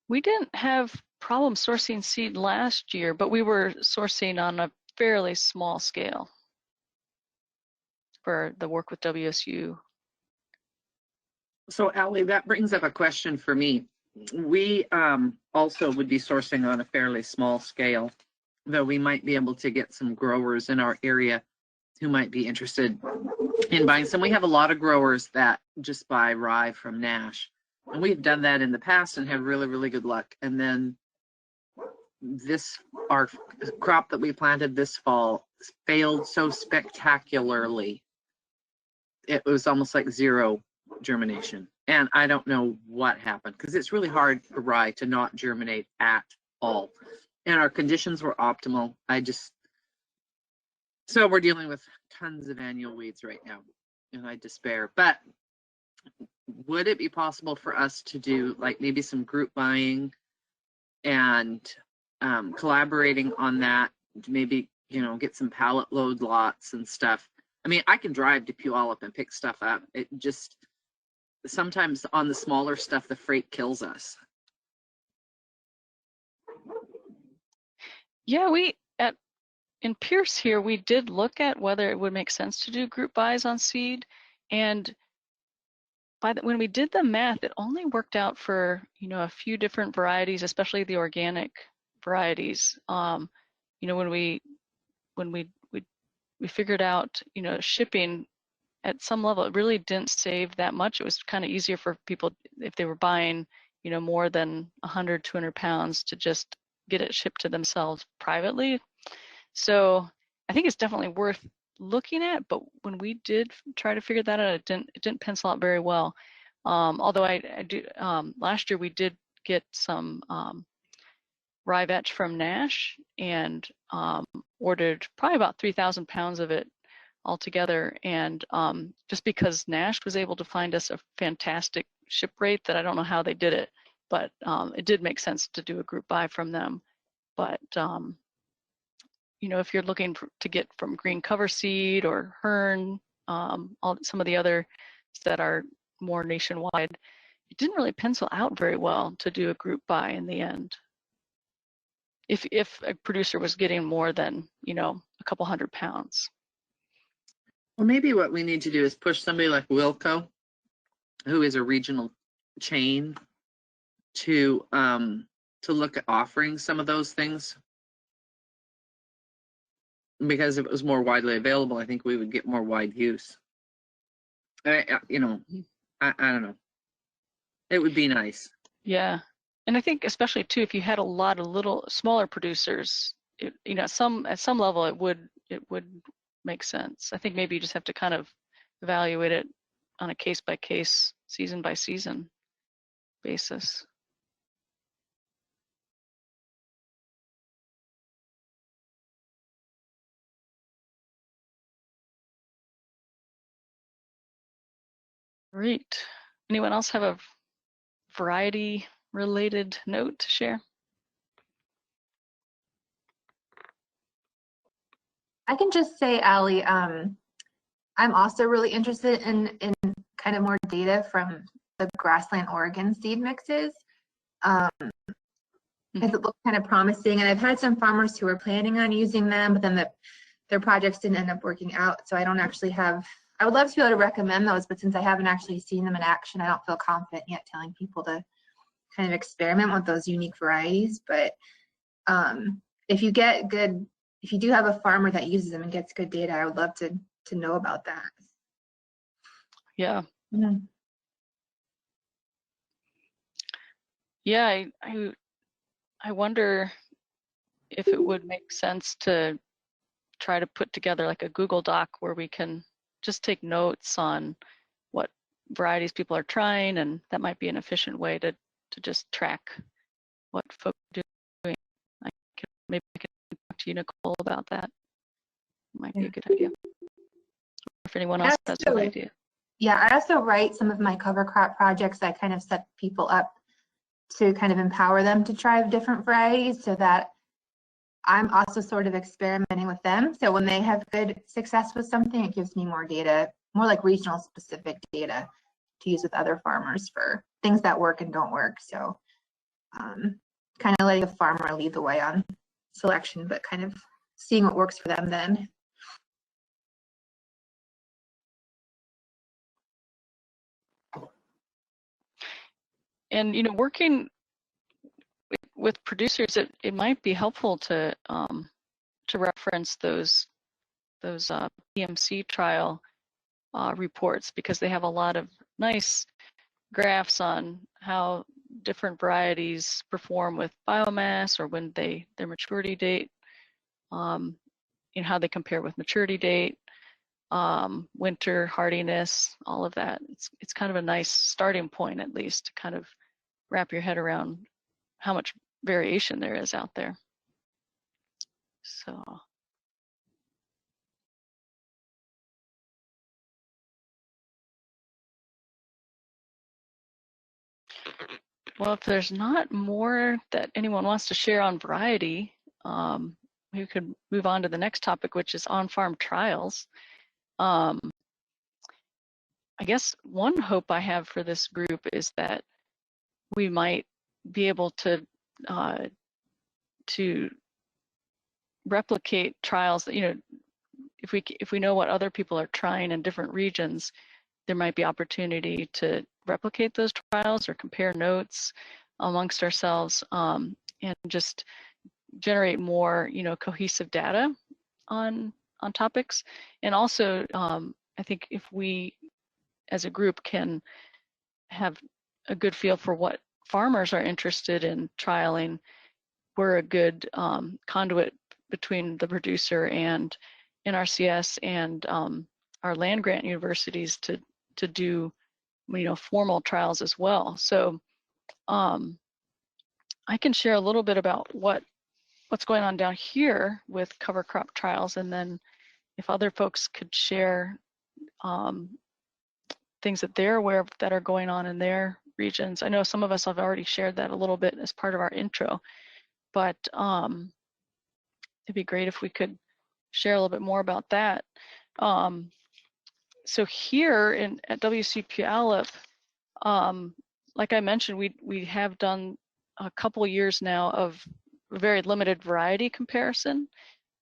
Speaker 1: We didn't have problem sourcing seed last year, but we were sourcing on a fairly small scale for the work with WSU.
Speaker 18: So Allie, that brings up a question for me. We also would be sourcing on a fairly small scale, though we might be able to get some growers in our area who might be interested in buying some. We have a lot of growers that just buy rye from Nash, and we've done that in the past and had really, really good luck. And then our crop that we planted this fall failed so spectacularly. It was almost like zero germination, and I don't know what happened, because it's really hard for rye to not germinate at all, and our conditions were optimal. So we're dealing with tons of annual weeds right now, and I despair. But would it be possible for us to do like maybe some group buying and collaborating on that, maybe, you know, get some pallet load lots and stuff? I mean, I can drive to Puyallup and pick stuff up. It just, sometimes on the smaller stuff, the freight kills us.
Speaker 1: Yeah, in Pierce here, we did look at whether it would make sense to do group buys on seed, and when we did the math, it only worked out for, you know, a few different varieties, especially the organic varieties. You know, when we figured out, you know, shipping at some level, it really didn't save that much. It was kind of easier for people if they were buying, you know, more than 100, 200 pounds to just get it shipped to themselves privately. So I think it's definitely worth looking at, but when we did try to figure that out, it didn't pencil out very well. Although I do, last year we did get some rye vetch from Nash and ordered probably about 3,000 pounds of it altogether. And just because Nash was able to find us a fantastic ship rate that I don't know how they did it, but it did make sense to do a group buy from them. But you know, if you're looking to get from green cover seed or Hearn, some of the others that are more nationwide, it didn't really pencil out very well to do a group buy in the end. If a producer was getting more than, you know, a couple 100 pounds.
Speaker 18: Well, maybe what we need to do is push somebody like Wilco, who is a regional chain, to look at offering some of those things. Because if it was more widely available, I think we would get more wide use. You know, I don't know. It would be nice.
Speaker 1: Yeah, and I think especially too, if you had a lot of little smaller producers, you know, at some level it would make sense. I think maybe you just have to kind of evaluate it on a case by case, season by season basis. Great. Anyone else have a variety related note to share?
Speaker 8: I can just say, Allie, I'm also really interested in kind of more data from the grassland Oregon seed mixes. Because it looked kind of promising, and I've had some farmers who are planning on using them, but then their projects didn't end up working out. So I don't actually have, I would love to be able to recommend those, but since I haven't actually seen them in action, I don't feel confident yet telling people to kind of experiment with those unique varieties. But if you do have a farmer that uses them and gets good data, I would love to know about that.
Speaker 1: Yeah.
Speaker 8: Mm-hmm.
Speaker 1: Yeah, I wonder if it would make sense to try to put together like a Google Doc where we can just take notes on what varieties people are trying, and that might be an efficient way to just track what folks are doing. Maybe I can talk to you, Nicole, about that. Might be a good idea. If anyone else has an idea.
Speaker 8: Yeah, I also write some of my cover crop projects. I kind of set people up to kind of empower them to try different varieties so that I'm also sort of experimenting with them. So when they have good success with something, it gives me more data, more like regional specific data to use with other farmers for things that work and don't work. So kind of letting the farmer lead the way on selection, but kind of seeing what works for them then.
Speaker 1: And, you know, working with producers, it might be helpful to reference those PMC trial reports, because they have a lot of nice graphs on how different varieties perform with biomass or when their maturity date, and how they compare with maturity date, winter hardiness, all of that. It's kind of a nice starting point, at least, to kind of wrap your head around how much variation there is out there. So. Well, if there's not more that anyone wants to share on variety, we could move on to the next topic, which is on-farm trials. I guess one hope I have for this group is that we might be able to replicate trials that, if we know what other people are trying in different regions, there might be opportunity to replicate those trials or compare notes amongst ourselves, and just generate more, cohesive data on topics. And also, I think if we as a group can have a good feel for what farmers are interested in trialing, we're a good conduit between the producer and NRCS and our land grant universities to do, formal trials as well. So I can share a little bit about what's going on down here with cover crop trials, and then if other folks could share things that they're aware of that are going on in their regions. I know some of us have already shared that a little bit as part of our intro, but it'd be great if we could share a little bit more about that. So here at WC Puyallup, like I mentioned, we have done a couple years now of very limited variety comparison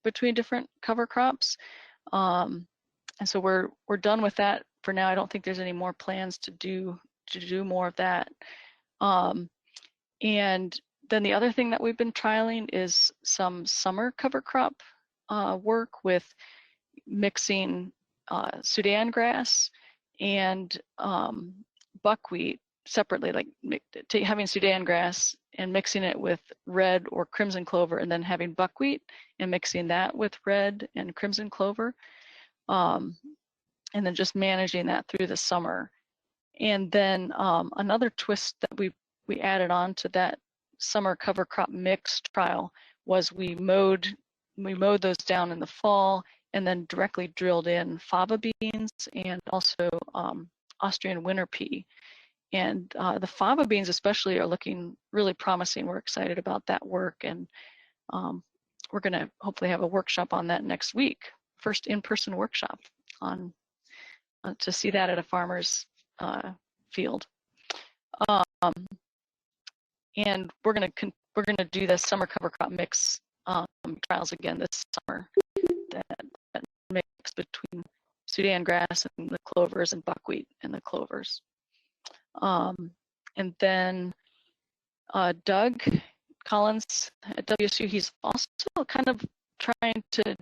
Speaker 1: between different cover crops, and so we're done with that for now. I don't think there's any more plans to do more of that. And then the other thing that we've been trialing is some summer cover crop work with mixing Sudan grass and buckwheat separately, like having Sudan grass and mixing it with red or crimson clover, and then having buckwheat and mixing that with red and crimson clover, and then just managing that through the summer. And then another twist that we added on to that summer cover crop mix trial was we mowed those down in the fall and then directly drilled in fava beans and also Austrian winter pea. And the fava beans especially are looking really promising. We're excited about that work, and we're going to hopefully have a workshop on that next week, first in-person workshop on to see that at a farmer's field. And we're gonna do the summer cover crop mix trials again this summer. That mix between Sudan grass and the clovers and buckwheat and the clovers. And then Doug Collins at WSU, he's also kind of trying to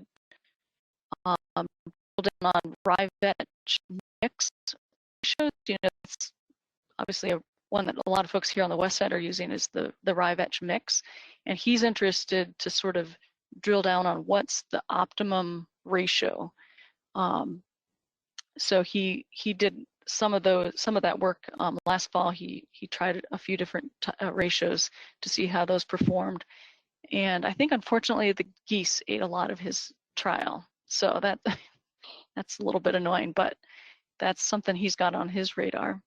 Speaker 1: build in on rye vetch mix ratios. It's obviously one that a lot of folks here on the west side are using is the rye vetch mix, and he's interested to sort of drill down on what's the optimum ratio. So he did some of that work last fall. He tried a few different ratios to see how those performed, and I think unfortunately the geese ate a lot of his trial, so that's a little bit annoying, but that's something he's got on his radar.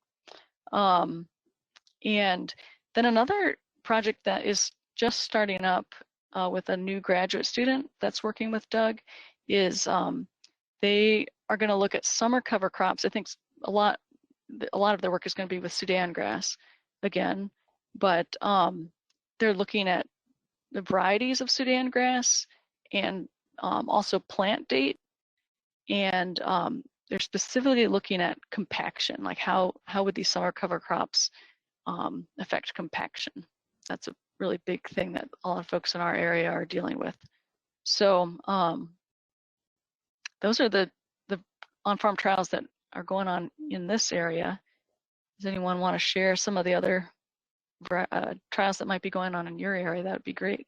Speaker 1: And then another project that is just starting up with a new graduate student that's working with Doug is they are going to look at summer cover crops. I think a lot of their work is going to be with Sudan grass again, but they're looking at the varieties of Sudan grass and also plant date, and they're specifically looking at compaction, like how would these summer cover crops affect compaction. That's a really big thing that a lot of folks in our area are dealing with. So those are the on-farm trials that are going on in this area. Does anyone want to share some of the other trials that might be going on in your area? That would be great.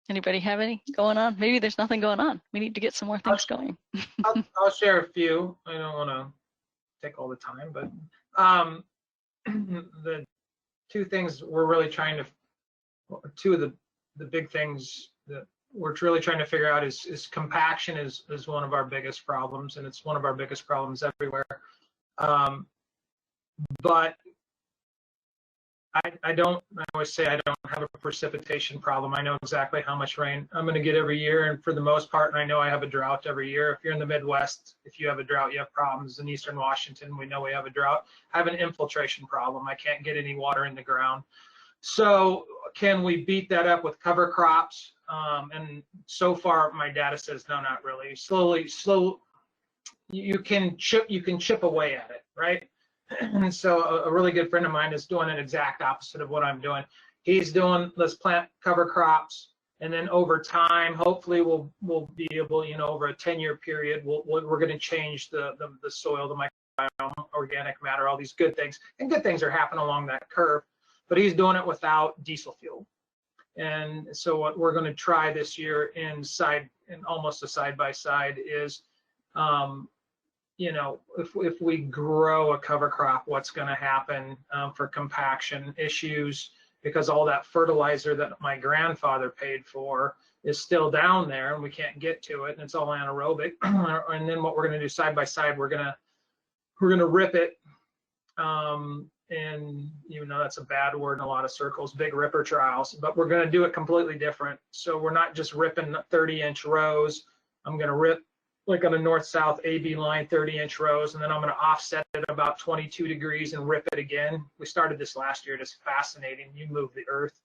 Speaker 1: Anybody have any going on? Maybe there's nothing going on. We need to get some more things going.
Speaker 4: I'll share a few. I don't want to take all the time, but the two things we're really trying to two of the big things that we're really trying to figure out is compaction is one of our biggest problems, and it's one of our biggest problems everywhere. But I always say I don't have a precipitation problem. I know exactly how much rain I'm going to get every year, and for the most part, I know I have a drought every year. If you're in the Midwest, if you have a drought, you have problems. In Eastern Washington, we know we have a drought. I have an infiltration problem. I can't get any water in the ground. So can we beat that up with cover crops? And so far, my data says no, not really. You can chip away at it, right? And so a really good friend of mine is doing an exact opposite of what I'm doing. He's doing, let's plant cover crops, and then over time, hopefully we'll be able, over a 10-year period, we're going to change the soil, the microbiome, organic matter, all these good things. And good things are happening along that curve, but he's doing it without diesel fuel. And so what we're going to try this year in almost a side-by-side is, if we grow a cover crop, what's going to happen for compaction issues, because all that fertilizer that my grandfather paid for is still down there and we can't get to it, and it's all anaerobic. And then what we're going to do side by side, we're going to rip it, and that's a bad word in a lot of circles, big ripper trials, but we're going to do it completely different. So we're not just ripping 30-inch rows. I'm going to rip like on a north-south AB line, 30-inch rows, and then I'm going to offset it about 22 degrees and rip it again. We started this last year. It's fascinating. You move the earth.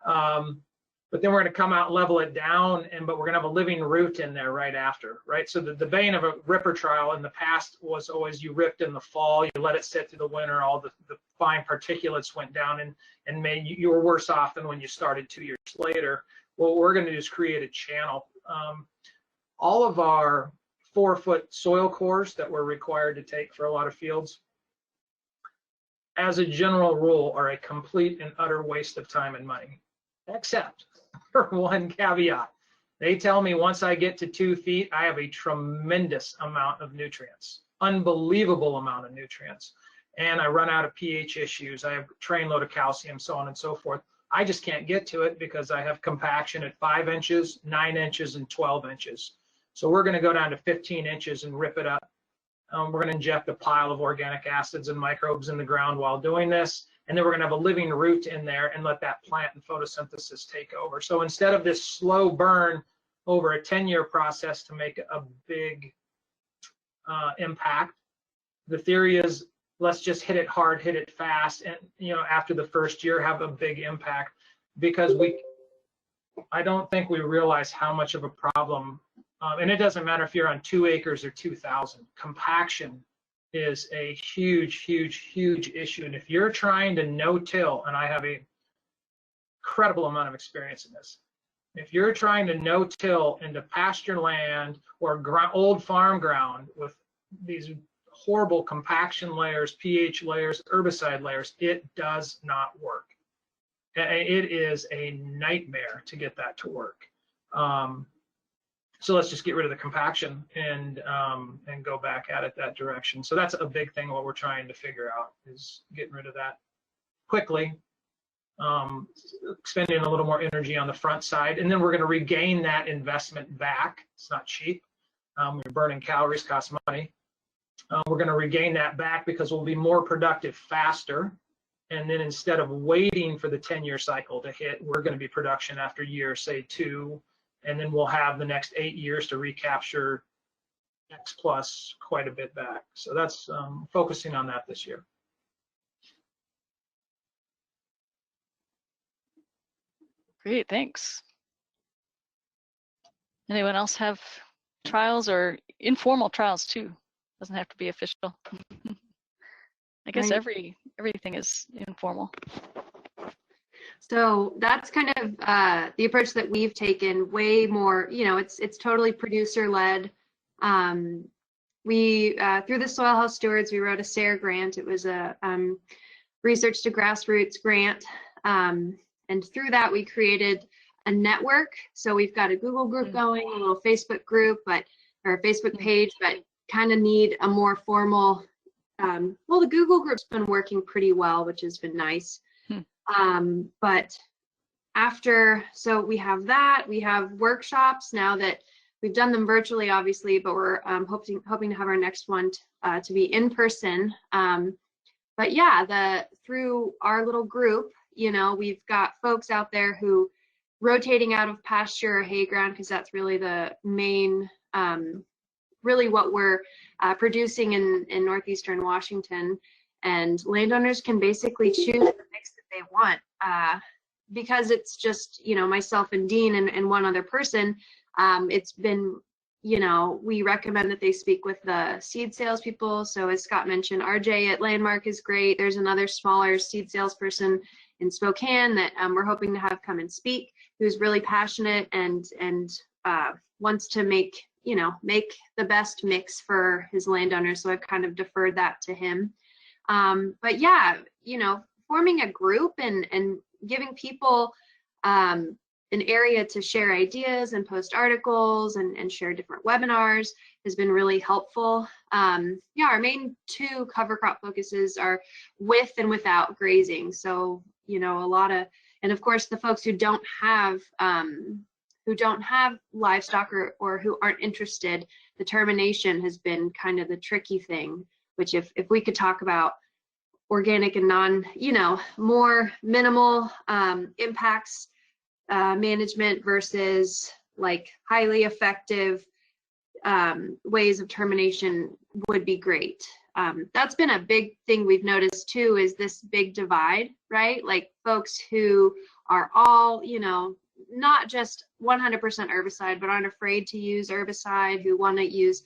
Speaker 4: But then we're going to come out and level it down, but we're going to have a living root in there right after, right? So the bane of a ripper trial in the past was always you ripped in the fall, you let it sit through the winter, all the fine particulates went down, and you were worse off than when you started 2 years later. What we're going to do is create a channel. All of our 4-foot soil cores that we're required to take for a lot of fields, as a general rule, are a complete and utter waste of time and money, except for one caveat. They tell me once I get to 2 feet, I have a tremendous amount of nutrients, unbelievable amount of nutrients. And I run out of pH issues. I have train load of calcium, so on and so forth. I just can't get to it because I have compaction at 5 inches, 9 inches, and 12 inches. So we're going to go down to 15 inches and rip it up. We're going to inject a pile of organic acids and microbes in the ground while doing this. And then we're going to have a living root in there and let that plant and photosynthesis take over. So instead of this slow burn over a 10-year process to make a big impact, the theory is let's just hit it hard, hit it fast, and after the first year have a big impact, because I don't think we realize how much of a problem. And it doesn't matter if you're on 2 acres or 2,000. Compaction is a huge, huge, huge issue. And if you're trying to no-till, and I have an incredible amount of experience in this, if you're trying to no-till into pasture land or old farm ground with these horrible compaction layers, pH layers, herbicide layers, it does not work. It is a nightmare to get that to work. So let's just get rid of the compaction and go back at it that direction. So that's a big thing. What we're trying to figure out is getting rid of that quickly, spending a little more energy on the front side, and then we're going to regain that investment back. It's not cheap. We're burning calories, costs money. We're going to regain that back because we'll be more productive faster. And then instead of waiting for the 10-year cycle to hit, we're going to be production after year, say 2. And then we'll have the next 8 years to recapture X plus quite a bit back. So that's focusing on that this year.
Speaker 1: Great, thanks. Anyone else have trials or informal trials too? Doesn't have to be official. I guess everything is informal.
Speaker 17: So that's kind of the approach that we've taken. Way more, it's totally producer led. We through the Soil Health Stewards, we wrote a SARE grant. It was a research to grassroots grant, and through that we created a network. So we've got a Google group going, a little Facebook group, or a Facebook page, but kind of need a more formal. Well, the Google group's been working pretty well, which has been nice. But So we have that. We have workshops now that we've done them virtually, obviously, but we're hoping to have our next one to be in person. But yeah, through our little group, you know, we've got folks out there who rotating out of pasture or hay ground, because that's really the main, really what we're producing in northeastern Washington. And landowners can basically choose the mix that they want. Because it's just, you know, myself and Dean and one other person, it's been, you know, we recommend that they speak with the seed salespeople. So as Scott mentioned, RJ at Landmark is great. There's another smaller seed salesperson in Spokane that we're hoping to have come and speak, who's really passionate and wants to make the best mix for his landowners. So I've kind of deferred that to him. But yeah, you know, forming a group and giving people an area to share ideas and post articles and share different webinars has been really helpful. Yeah, our main two cover crop focuses are with and without grazing. So, you know, and of course the folks who don't have livestock or who aren't interested, the termination has been kind of the tricky thing, which if we could talk about organic and non, you know, more minimal impacts management versus like highly effective ways of termination would be great. That's been a big thing we've noticed too, is this big divide, right? Like folks who are all, you know, not just 100% herbicide, but aren't afraid to use herbicide, who want to use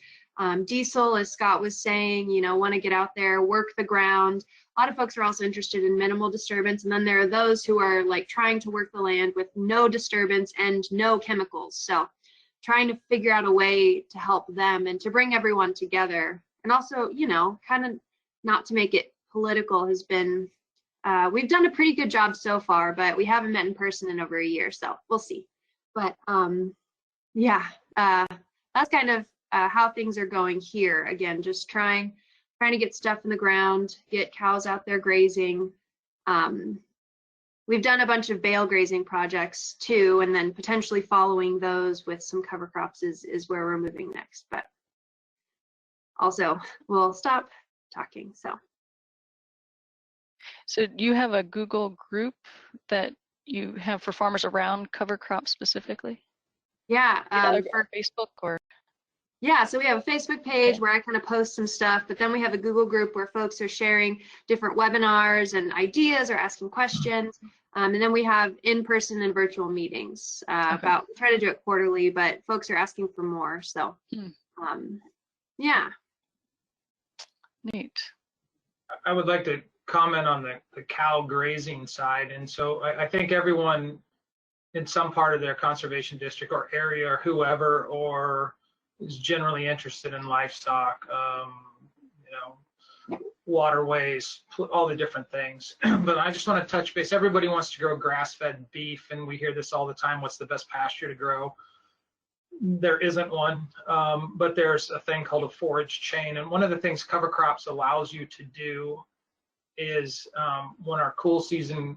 Speaker 17: diesel, as Scott was saying, you know, want to get out there, work the ground. A lot of folks are also interested in minimal disturbance. And then there are those who are like trying to work the land with no disturbance and no chemicals. So trying to figure out a way to help them and to bring everyone together. And also, you know, kind of not to make it political has been, we've done a pretty good job so far, but we haven't met in person in over a year. So we'll see. But yeah, that's kind of how things are going here. Again, just trying to get stuff in the ground, get cows out there grazing. We've done a bunch of bale grazing projects too, and then potentially following those with some cover crops is where we're moving next. But also, we'll stop talking.
Speaker 1: So do you have a Google group that you have for farmers around cover crops specifically?
Speaker 17: Yeah,
Speaker 1: for Facebook or?
Speaker 17: Yeah, so we have a Facebook page where I kind of post some stuff, but then we have a Google group where folks are sharing different webinars and ideas or asking questions. And then we have in-person and virtual meetings. We try to do it quarterly, but folks are asking for more. So, yeah.
Speaker 1: Neat.
Speaker 4: I would like to comment on the cow grazing side. And so I think everyone in some part of their conservation district or area or whoever, or is generally interested in livestock, you know, waterways, all the different things. But I just want to touch base. Everybody wants to grow grass-fed beef, and we hear this all the time. What's the best pasture to grow? There isn't one, but there's a thing called a forage chain. And one of the things cover crops allows you to do is when our cool season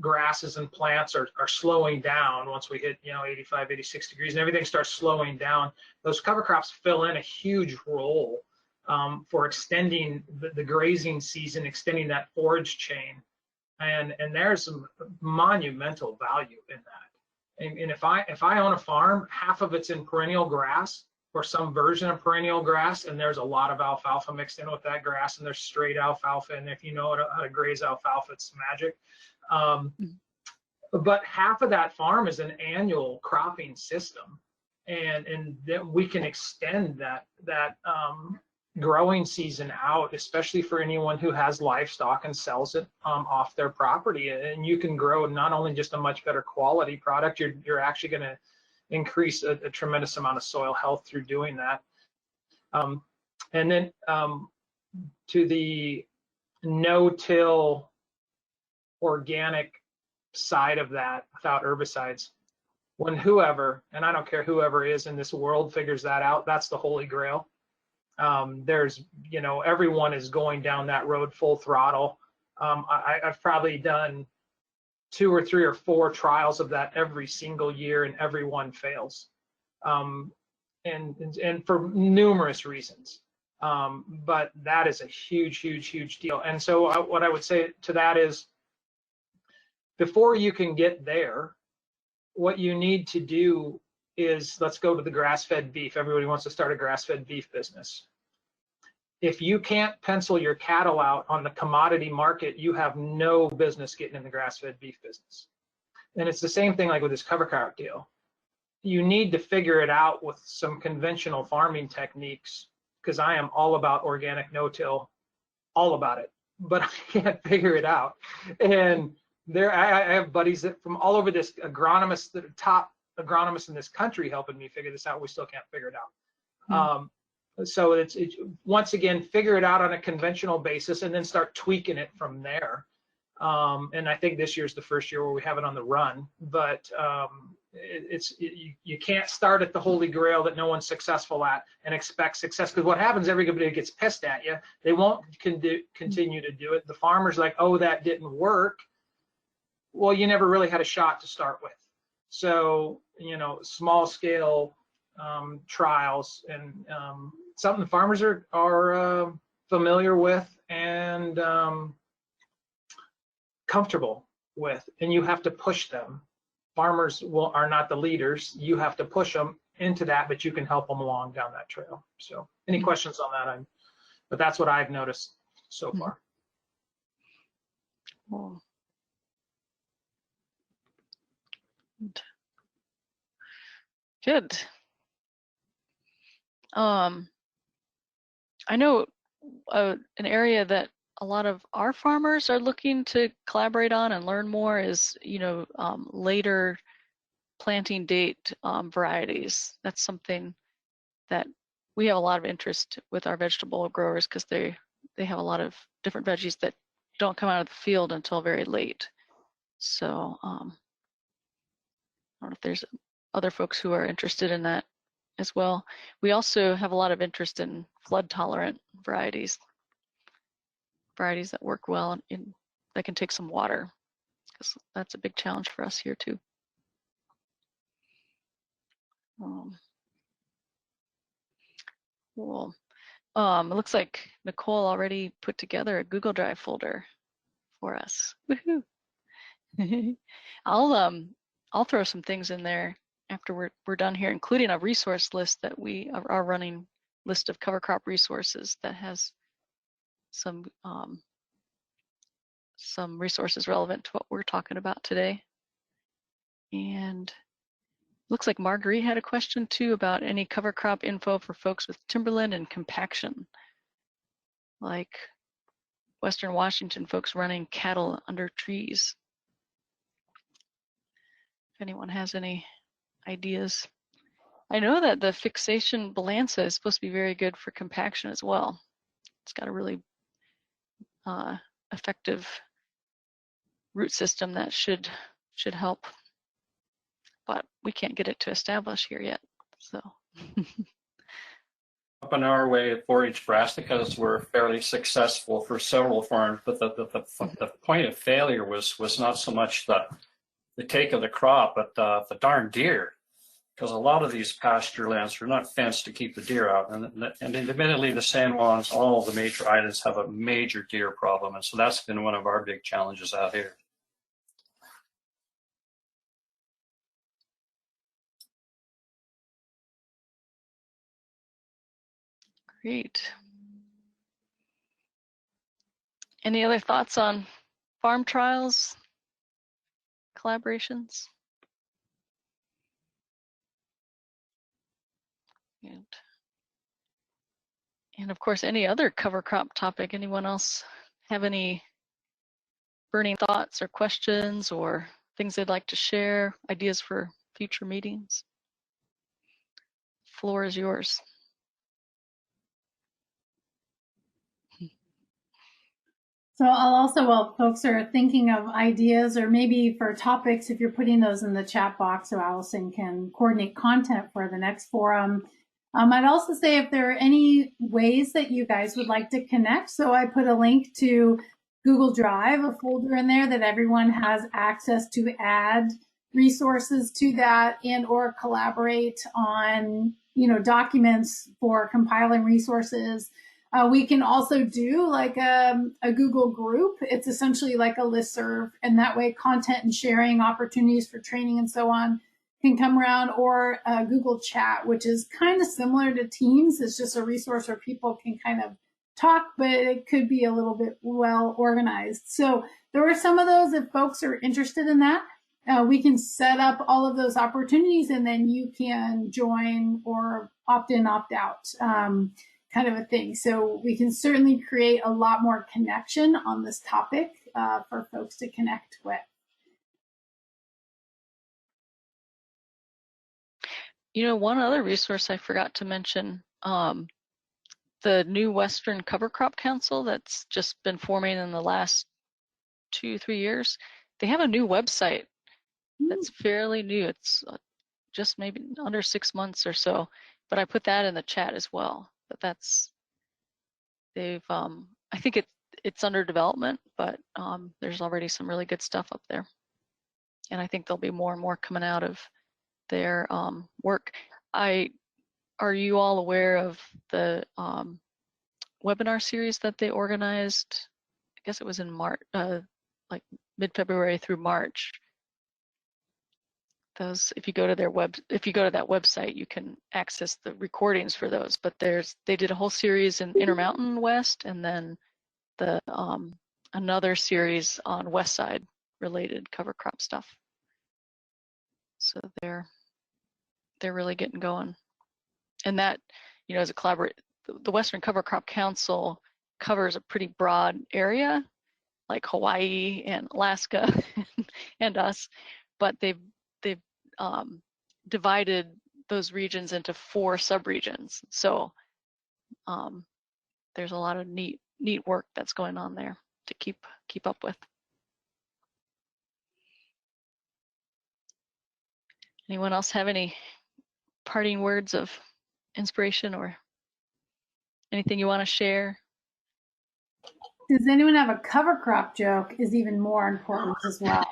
Speaker 4: grasses and plants are slowing down, once we hit, you know, 85, 86 degrees and everything starts slowing down, those cover crops fill in a huge role for extending the grazing season, extending that forage chain. And there's some monumental value in that. And if I own a farm, half of it's in perennial grass or some version of perennial grass, and there's a lot of alfalfa mixed in with that grass, and there's straight alfalfa, and if you know how to graze alfalfa, it's magic. But half of that farm is an annual cropping system, and then we can extend that growing season out, especially for anyone who has livestock and sells it off their property. And you can grow not only just a much better quality product, you're actually going to increase a tremendous amount of soil health through doing that. And then to the no-till organic side of that without herbicides, when whoever, and I don't care whoever is in this world, figures that out, that's the holy grail. There's, you know, everyone is going down that road full throttle. I've probably done 2 or 3 or 4 trials of that every single year, and every one fails, and for numerous reasons. But that is a huge deal. And so what I would say to that is, before you can get there, what you need to do is, let's go to the grass-fed beef. Everybody wants to start a grass-fed beef business. If you can't pencil your cattle out on the commodity market, you have no business getting in the grass-fed beef business. And it's the same thing like with this cover crop deal. You need to figure it out with some conventional farming techniques, because I am all about organic no-till, all about it, but I can't figure it out. And I have buddies that from all over this, agronomists, that are top agronomists in this country, helping me figure this out. We still can't figure it out. So it's once again, figure it out on a conventional basis and then start tweaking it from there. And I think this year's the first year where we have it on the run, but you can't start at the holy grail that no one's successful at and expect success, because what happens, everybody gets pissed at you. They won't continue to do it. The farmer's like, oh, that didn't work. Well, you never really had a shot to start with. So, small scale trials, and something farmers are familiar with and comfortable with, and you have to push them. Farmers are not the leaders. You have to push them into that, but you can help them along down that trail. So any questions on that? But that's what I've noticed so far.
Speaker 1: Cool. Good. I know an area that a lot of our farmers are looking to collaborate on and learn more is, later planting date varieties. That's something that we have a lot of interest with our vegetable growers, because they have a lot of different veggies that don't come out of the field until very late. So I don't know if there's other folks who are interested in that as well. We also have a lot of interest in flood tolerant varieties that work well that can take some water, because that's a big challenge for us here too. Cool. It looks like Nicole already put together a Google Drive folder for us. Woohoo! I'll throw some things in there after we're done here, including a resource list that we are running, list of cover crop resources that has some resources relevant to what we're talking about today. And looks like Marguerite had a question too about any cover crop info for folks with timberland and compaction, like Western Washington folks running cattle under trees. If anyone has any ideas. I know that the fixation balanza is supposed to be very good for compaction as well. It's got a really effective root system that should help, but we can't get it to establish here yet. So
Speaker 14: up in our way, 4-H brassicas were fairly successful for several farms, but the point of failure was not so much the take of the crop, but the darn deer, because a lot of these pasture lands are not fenced to keep the deer out, and admittedly the San Juans, all the major islands have a major deer problem, and so that's been one of our big challenges out here.
Speaker 1: Great. Any other thoughts on farm trials, collaborations? And of course, any other cover crop topic. Anyone else have any burning thoughts or questions or things they'd like to share, ideas for future meetings? Floor is yours.
Speaker 2: So I'll also, while folks are thinking of ideas or maybe for topics, if you're putting those in the chat box so Allison can coordinate content for the next forum. I'd also say if there are any ways that you guys would like to connect. So I put a link to Google Drive, a folder in there that everyone has access to add resources to that and or collaborate on, documents for compiling resources. We can also do like a Google group. It's essentially like a listserv, and that way content and sharing opportunities for training and so on can come around, or Google Chat, which is kind of similar to Teams. It's just a resource where people can kind of talk, but it could be a little bit well organized. So there are some of those. If folks are interested in that, we can set up all of those opportunities, and then you can join or opt in, opt out. Kind of a thing. So we can certainly create a lot more connection on this topic for folks to connect with.
Speaker 1: One other resource I forgot to mention, the new Western Cover Crop Council that's just been forming in the last 2-3 years. They have a new website that's fairly new. It's just maybe under 6 months or so, but I put that in the chat as well. But they've I think it's under development, but there's already some really good stuff up there, and I think there'll be more and more coming out of their work. Are you all aware of the webinar series that they organized? I guess it was in March, like mid-February through March. Those, if you go to that website, you can access the recordings for those. But they did a whole series in Intermountain West, and then the another series on West Side related cover crop stuff. So they're really getting going, and that, as a collaborate, the Western Cover Crop Council covers a pretty broad area, like Hawaii and Alaska and us, but they've divided those regions into 4 subregions. So there's a lot of neat work that's going on there to keep up with. Anyone else have any parting words of inspiration or anything you want to share?
Speaker 2: Does anyone have a cover crop joke? Is even more important as well.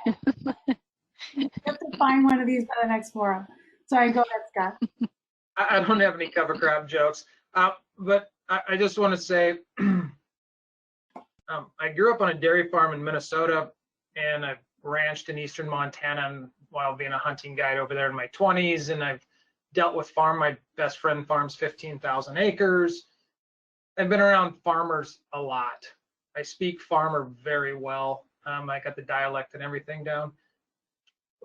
Speaker 2: You have to find one of these by the next forum. Sorry, go ahead, Scott.
Speaker 4: I don't have any cover crop jokes, but I just want to say I grew up on a dairy farm in Minnesota, and I've ranched in eastern Montana while being a hunting guide over there in my 20s, and I've dealt with my best friend farms 15,000 acres. I've been around farmers a lot. I speak farmer very well. I got the dialect and everything down.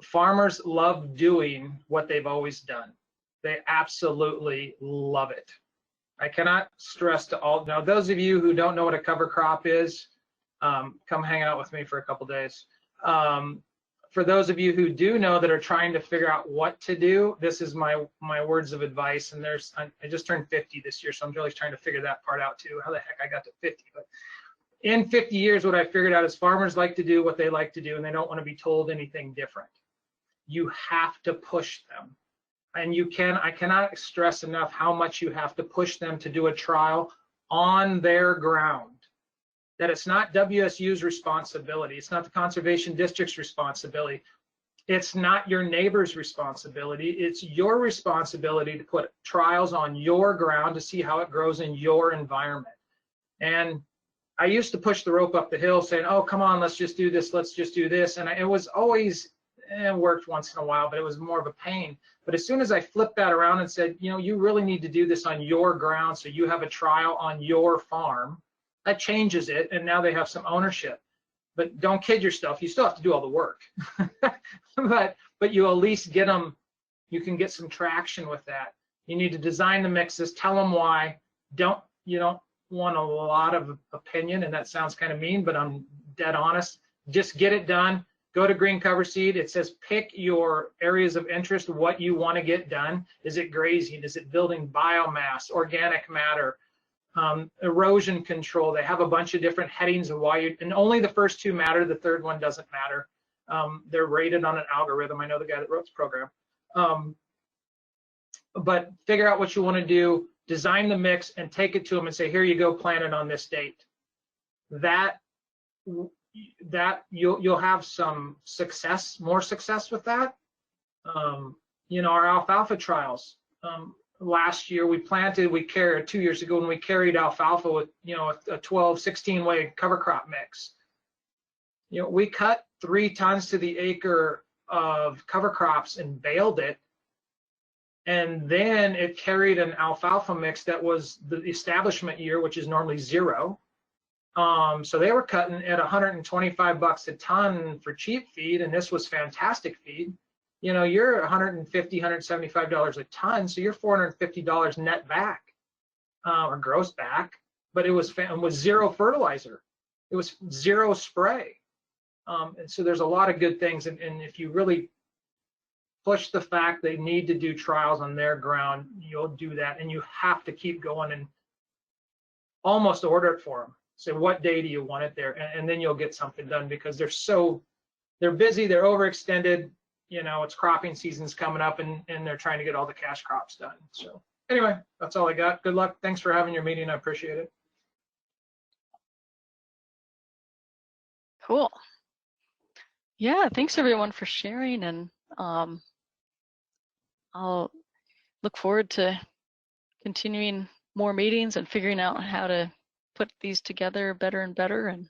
Speaker 4: Farmers love doing what they've always done. They absolutely love it. I cannot stress to all. Now, those of you who don't know what a cover crop is, come hang out with me for a couple days. For those of you who do know that are trying to figure out what to do, this is my words of advice. And I just turned 50 this year, so I'm really trying to figure that part out too, how the heck I got to 50. But in 50 years, what I figured out is farmers like to do what they like to do, and they don't want to be told anything different. You have to push them. And I cannot stress enough how much you have to push them to do a trial on their ground. That it's not WSU's responsibility. It's not the Conservation District's responsibility. It's not your neighbor's responsibility. It's your responsibility to put trials on your ground to see how it grows in your environment. And I used to push the rope up the hill saying, oh, come on, let's just do this, let's just do this. And it was always, it worked once in a while, but it was more of a pain. But as soon as I flipped that around and said, you really need to do this on your ground so you have a trial on your farm, that changes it, and now they have some ownership. But don't kid yourself, you still have to do all the work. but you at least get them, you can get some traction with that. You need to design the mixes, tell them why. You don't want a lot of opinion, and that sounds kind of mean, but I'm dead honest. Just get it done. Go to Green Cover Seed. It says pick your areas of interest, what you want to get done. Is it grazing? Is it building biomass, organic matter, erosion control? They have a bunch of different headings of why and only the first 2 matter. The third one doesn't matter. They're rated on an algorithm. I know the guy that wrote this program. But figure out what you want to do, design the mix, and take it to them and say, here you go, plant it on this date. That that you'll have some success, more success with that. You know, our alfalfa trials. Last year we carried 2 years ago when we carried alfalfa with, you know, a 12, 16 way cover crop mix. You know, we cut 3 tons to the acre of cover crops and baled it. And then it carried an alfalfa mix that was the establishment year, which is normally 0. So they were cutting at $125 a ton for cheap feed, and this was fantastic feed. You know, you're $150, $175 a ton, so you're $450 net back, or gross back. But it was 0 fertilizer, it was 0 spray. And so there's a lot of good things, and if you really push the fact they need to do trials on their ground, you'll do that, and you have to keep going and almost order it for them. Say, what day do you want it there? And then you'll get something done, because they're busy, they're overextended. You know, it's cropping season's coming up, and they're trying to get all the cash crops done. So anyway, that's all I got. Good luck. Thanks for having your meeting. I appreciate it.
Speaker 1: Cool. Yeah, thanks everyone for sharing, and I'll look forward to continuing more meetings and figuring out how to put these together better and better. And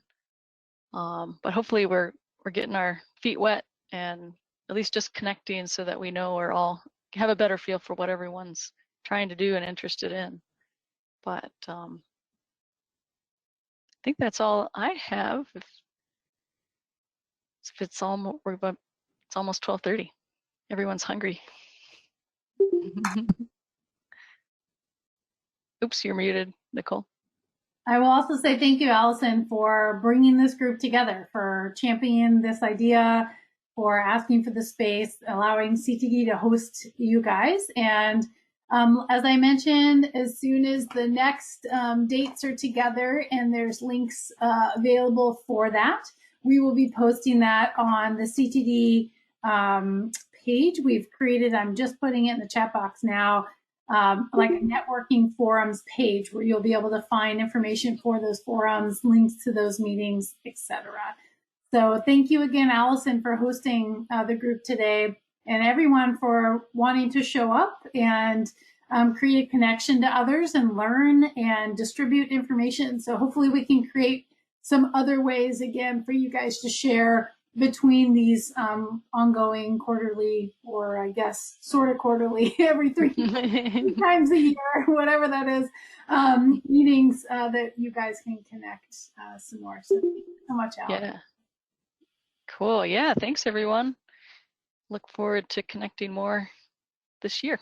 Speaker 1: but hopefully we're getting our feet wet and at least just connecting so that we know we're all have a better feel for what everyone's trying to do and interested in. But I think that's all I have. If it's almost, it's almost 12:30. Everyone's hungry. Oops, you're muted, Nicole.
Speaker 2: I will also say thank you, Allison, for bringing this group together, for championing this idea, for asking for the space, allowing CTD to host you guys. And as I mentioned, as soon as the next dates are together and there's links available for that, we will be posting that on the CTD page we've created. I'm just putting it in the chat box now. Like a networking forums page where you'll be able to find information for those forums, links to those meetings, etc. So thank you again, Allison, for hosting the group today, and everyone for wanting to show up and create a connection to others and learn and distribute information. So hopefully we can create some other ways again for you guys to share between these ongoing quarterly, or I guess sort of quarterly, every 3 times a year, whatever that is, meetings that you guys can connect some more. So thank you so much, Al.
Speaker 1: Yeah. Cool. Yeah. Thanks, everyone. Look forward to connecting more this year.